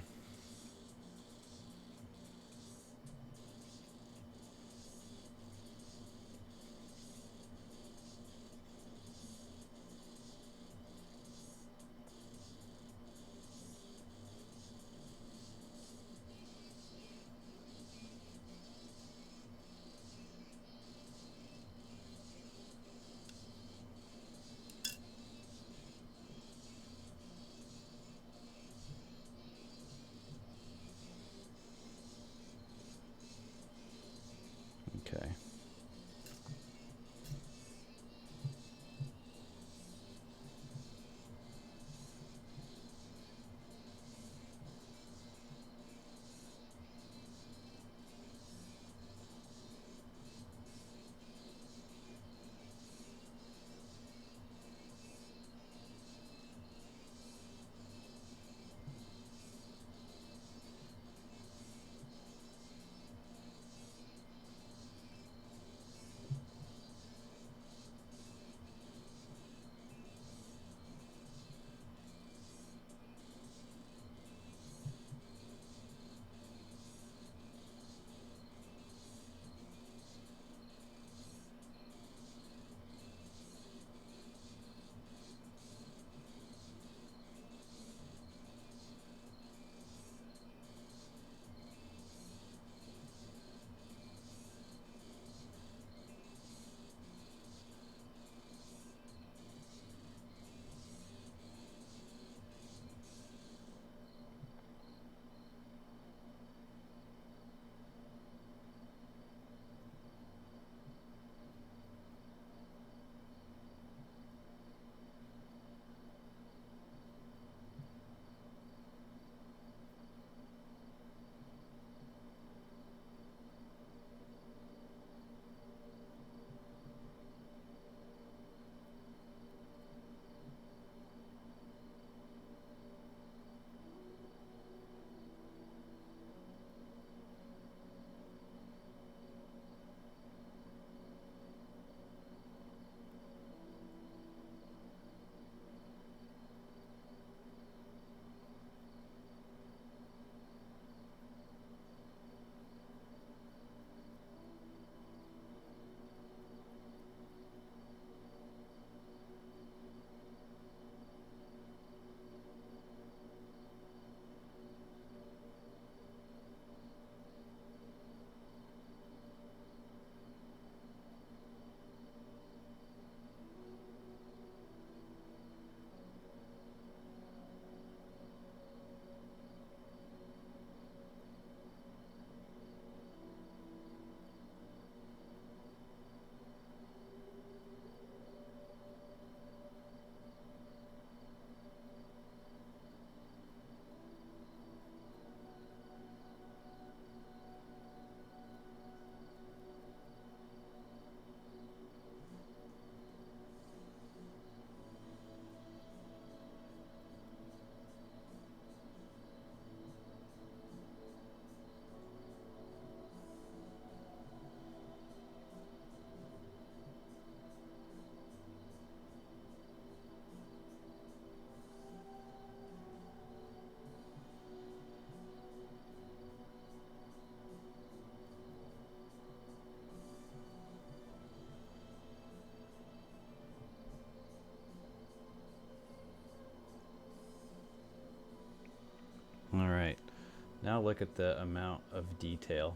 look at the amount of detail.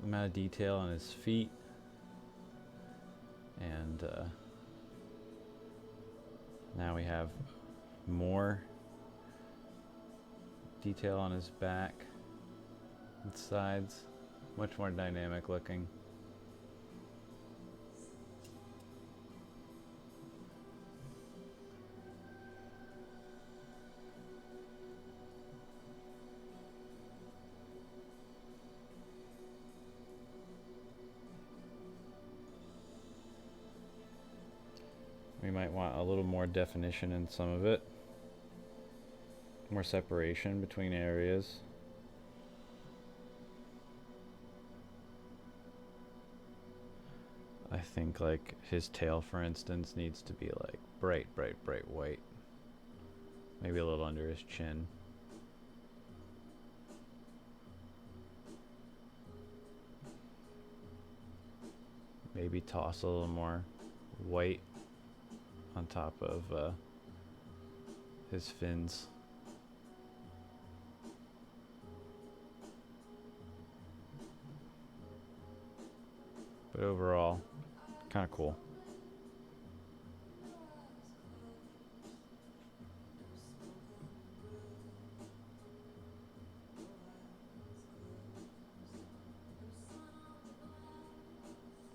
The amount of detail on his feet. And now we have more detail on his back and sides. Much more dynamic looking. We might want a little more definition in some of it. More separation between areas. I think like his tail, for instance, needs to be like bright white. Maybe a little under his chin. Maybe toss a little more white on top of his fins. But overall, kind of cool.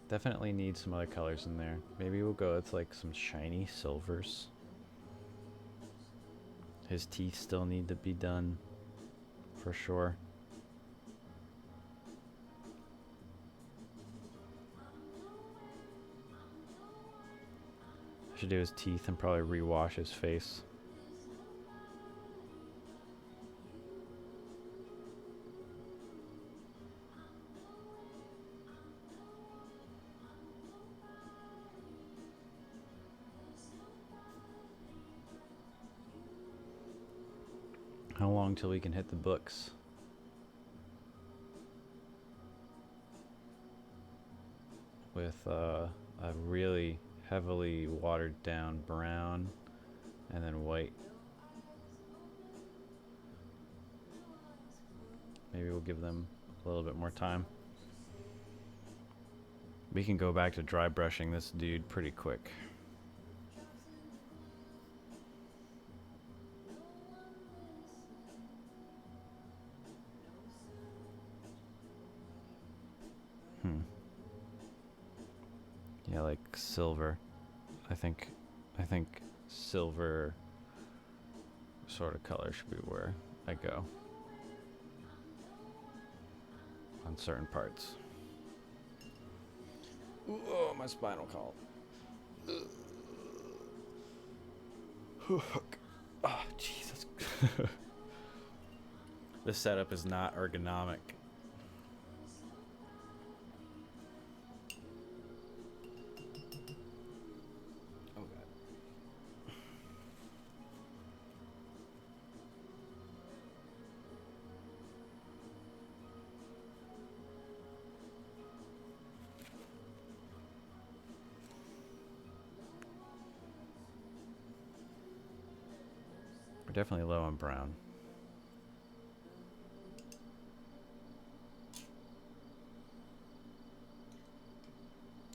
Definitely need some other colors in there. Maybe we'll go with like some shiny silvers. His teeth still need to be done, for sure. I should do his teeth and probably rewash his face. How long till we can hit the books? With a really heavily watered down brown and then white. Maybe we'll give them a little bit more time. We can go back to dry brushing this dude pretty quick. Yeah, like silver. I think silver sort of color should be where I go on certain parts. Ooh, oh, my spinal column. Oh, Jesus. This setup is not ergonomic. We're definitely low on brown.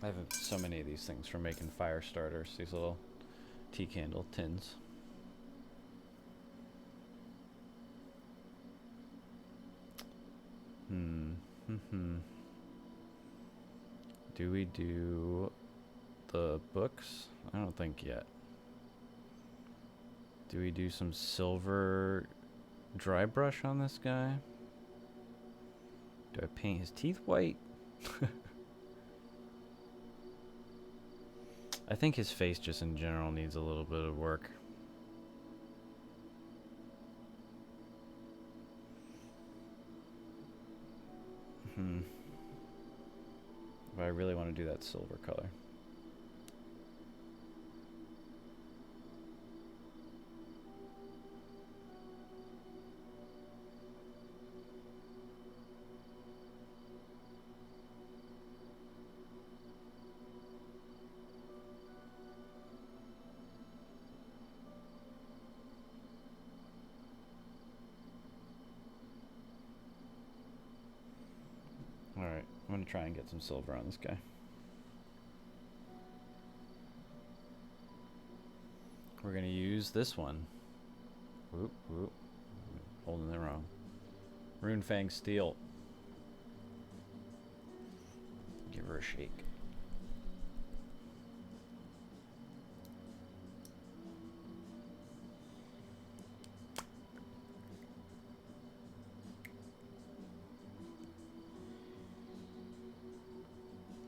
I have so many of these things for making fire starters, these little tea candle tins. Do we do the books? I don't think yet. Do we do some silver dry brush on this guy? Do I paint his teeth white? I think his face just in general needs a little bit of work. But I really want to do that silver color. Alright, I'm gonna try and get some silver on this guy. We're gonna use this one. Whoop, whoop. Holding it wrong. Runefang Steel. Give her a shake.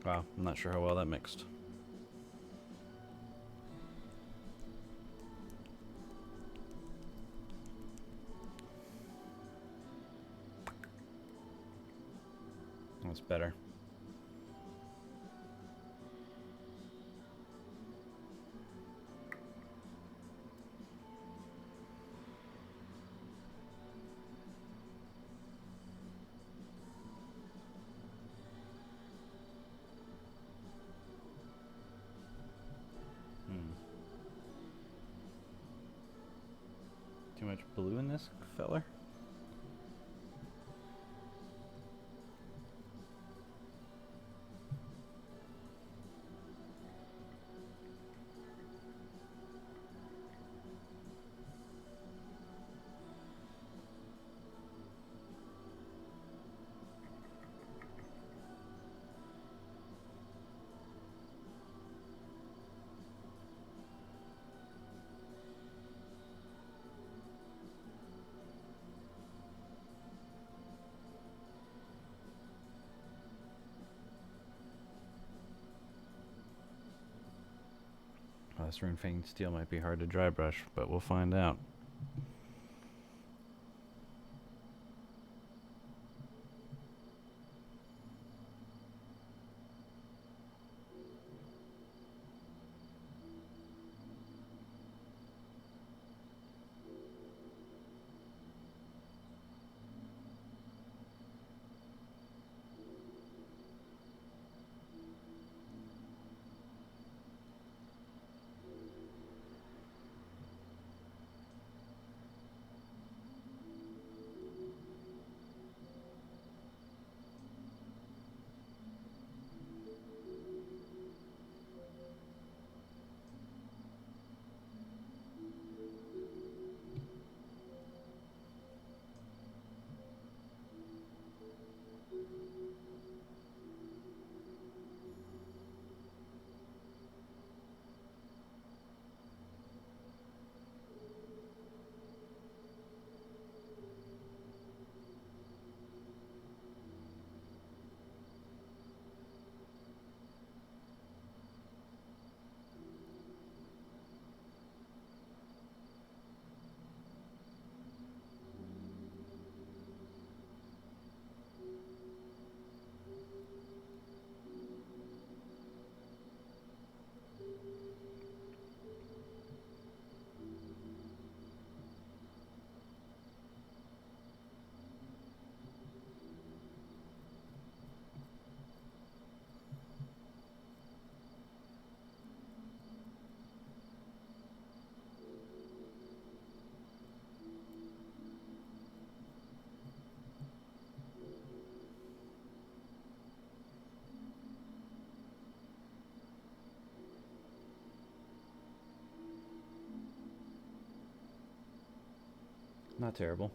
Wow, I'm not sure how well that mixed. That's better. Too much blue in this feller? Oh, this Runefang Steel might be hard to dry brush, but we'll find out. Not terrible.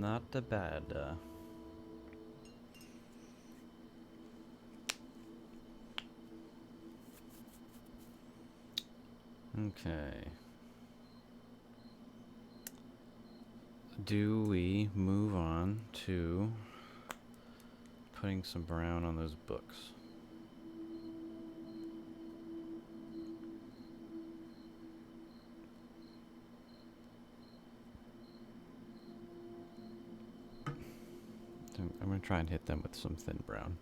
Not a bad. Okay. Do we move on to putting some brown on those books? I'm going to try and hit them with some thin brown.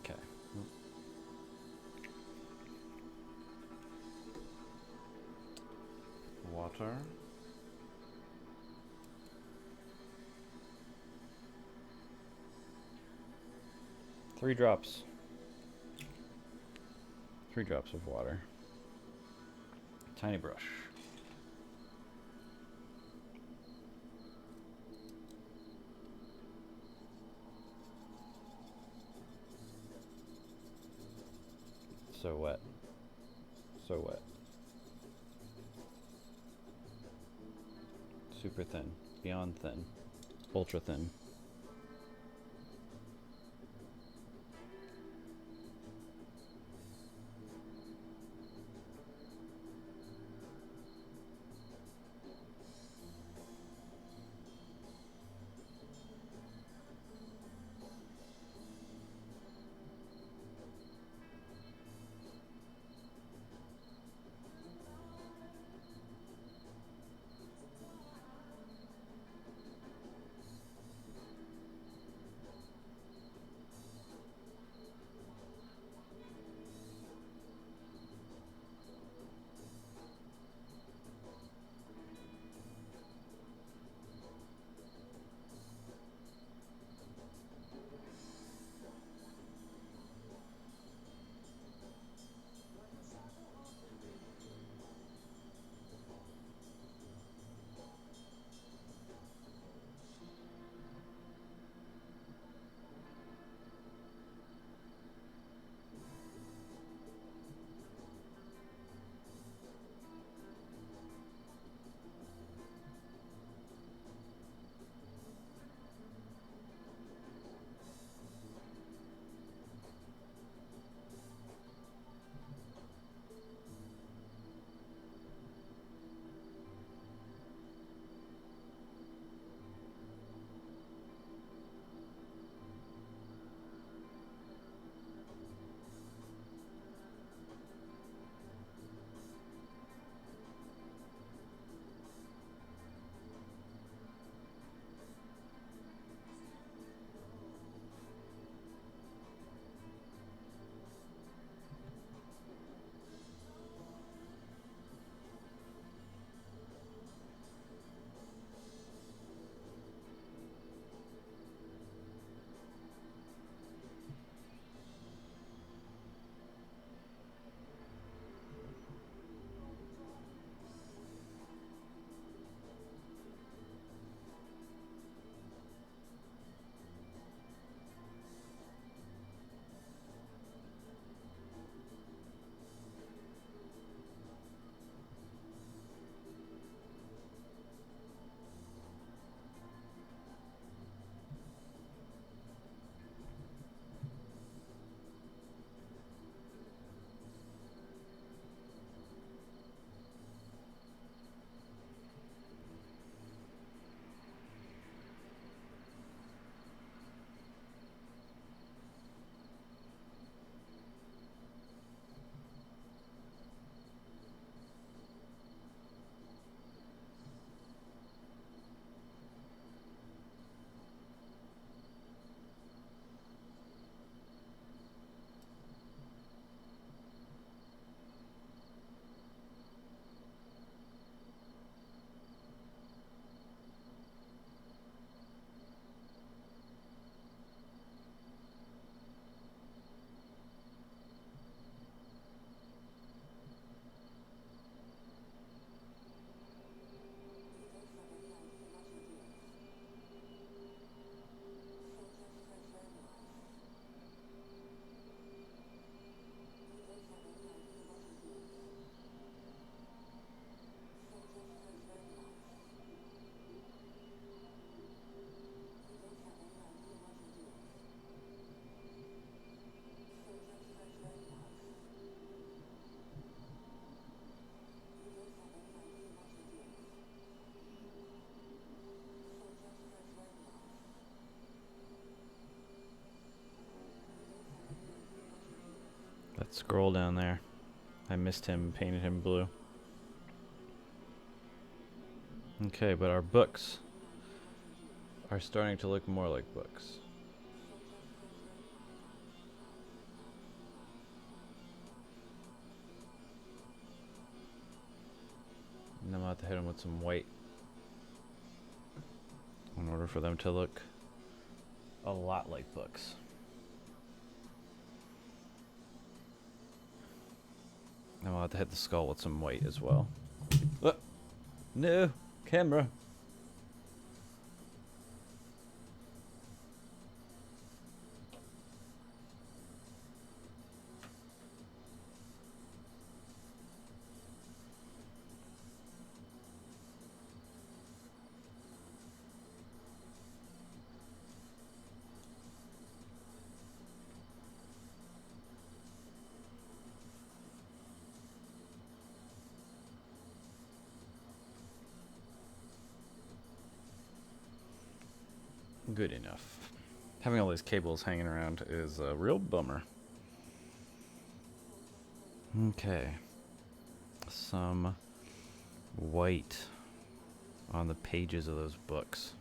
Okay. Water. Three drops of water. Tiny brush. So wet. So wet. Super thin. Beyond thin. Ultra thin. scroll down there. I missed him, painted him blue. Okay, but our books are starting to look more like books. And then we'll have to hit them with some white in order for them to look a lot like books. And we'll have to hit the skull with some white as well. No, camera. Good enough. Having all these cables hanging around is a real bummer. Okay. Some white on the pages of those books.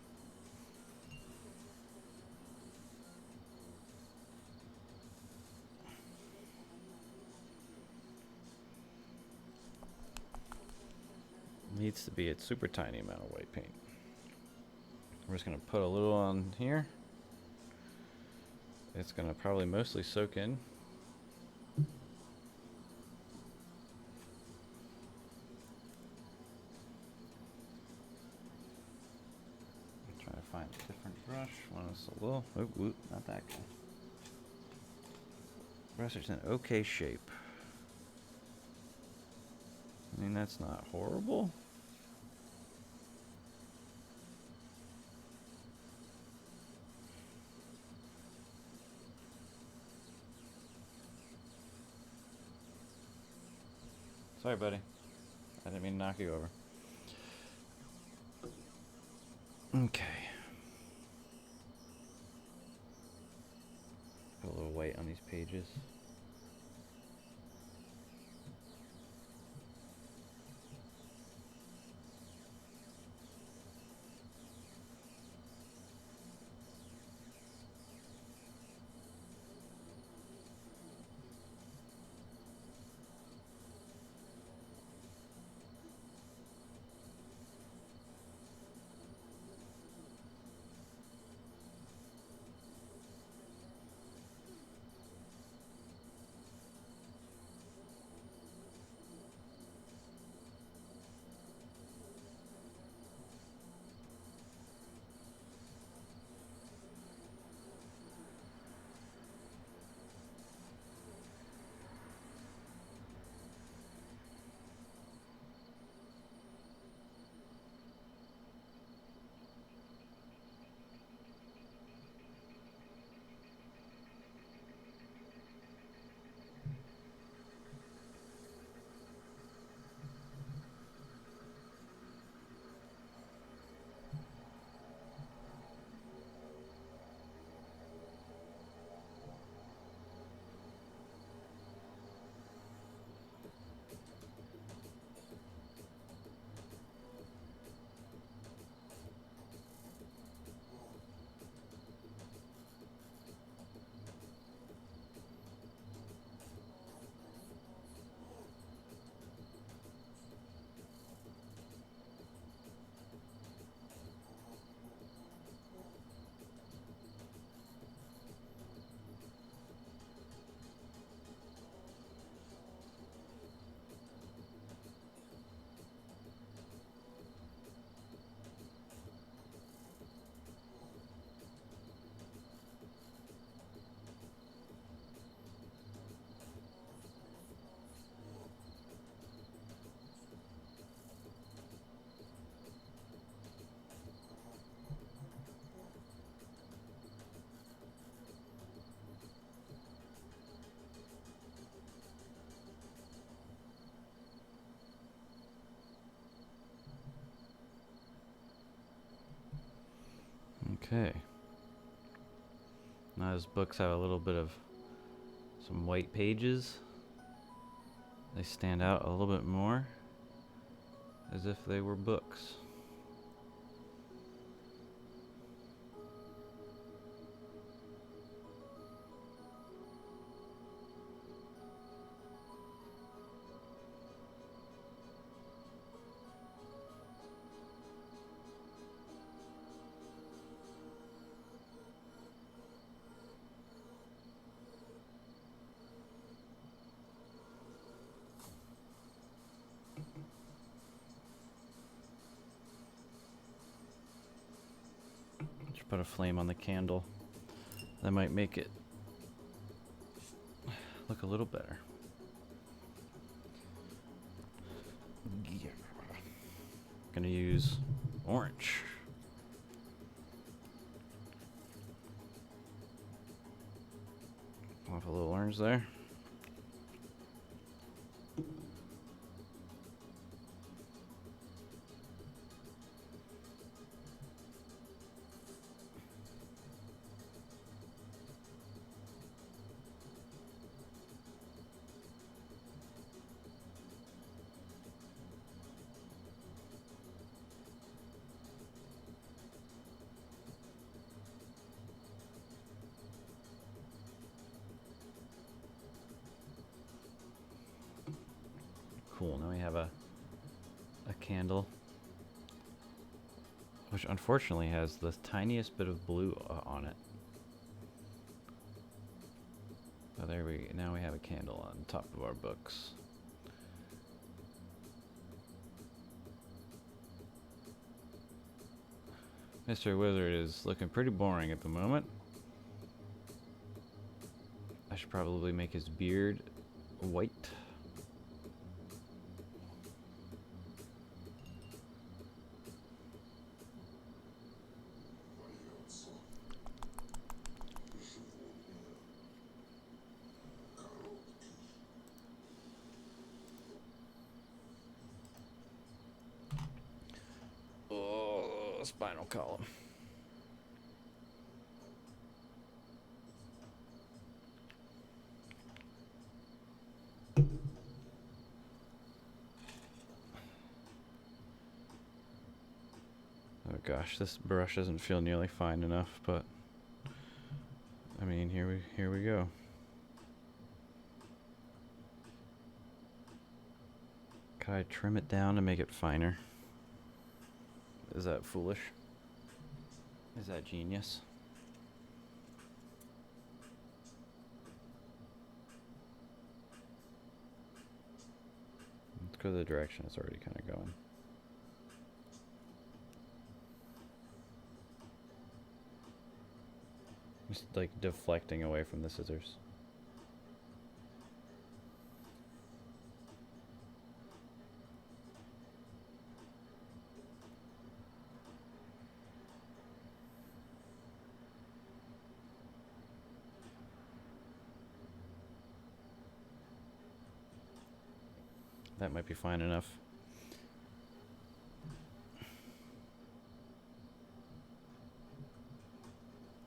Needs to be a super tiny amount of white paint. We're just going to put a little on here. It's going to probably mostly soak in. I'm trying to find a different brush. One is a little, oh, not that guy. Brush is in okay shape. I mean, that's not horrible. Sorry, buddy. I didn't mean to knock you over. Okay. Put a little white on these pages. Okay. Now his books have a little bit of some white pages they stand out a little bit more, as if they were books. Just put a flame on the candle. That might make it look a little better. Gonna use orange. Pop a little orange there. Cool, now we have a candle, which unfortunately has the tiniest bit of blue on it. So now we have a candle on top of our books. Mr. Wizard is looking pretty boring at the moment. I should probably make his beard white. Oh, spinal column. Oh gosh, this brush doesn't feel nearly fine enough, but I mean, here we go. Could I trim it down to make it finer? Is that foolish? Is that genius? Let's go the direction it's already kind of going. Just like deflecting away from the scissors. That might be fine enough.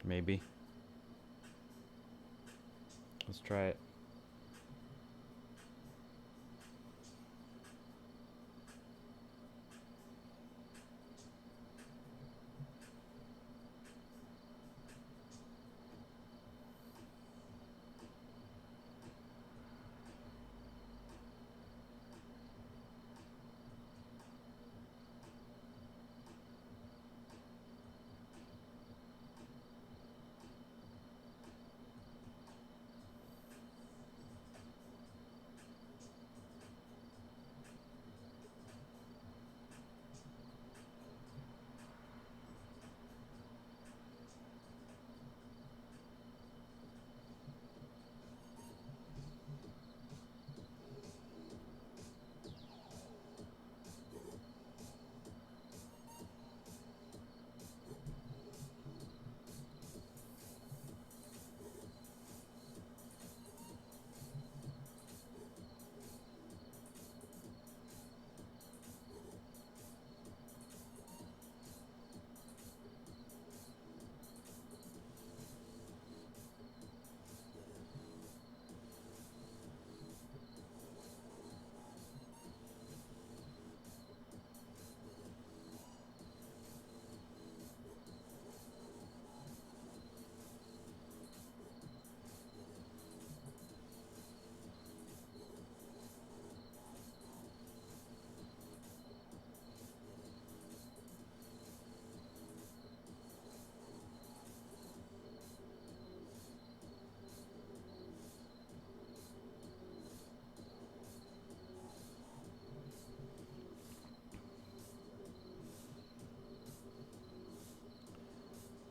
Maybe. Let's try it.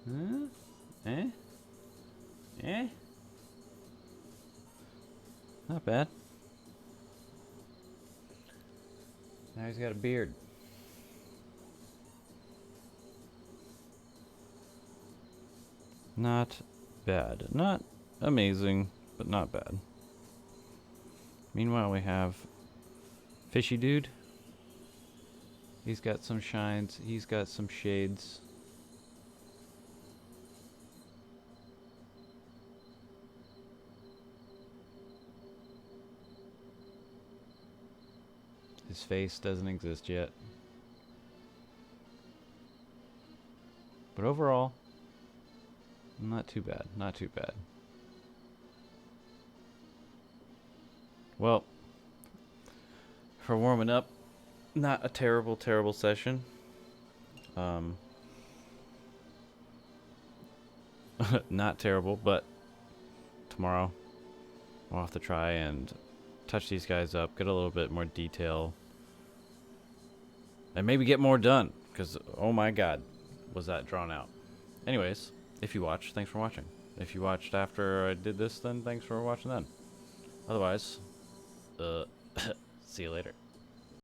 Huh? Eh? Eh? Not bad. Now he's got a beard. Not bad. Not amazing, but not bad. Meanwhile, we have Fishy Dude. He's got some shines. He's got some shades. His face doesn't exist yet. But overall, not too bad. Not too bad. Well, for warming up, not a terrible, terrible session. Not terrible, but tomorrow we'll have to try and touch these guys up, get a little bit more detail, and maybe get more done, because oh my god, was that drawn out. Anyways, if you watched, thanks for watching. If you watched after I did this, then thanks for watching then. Otherwise, see you later.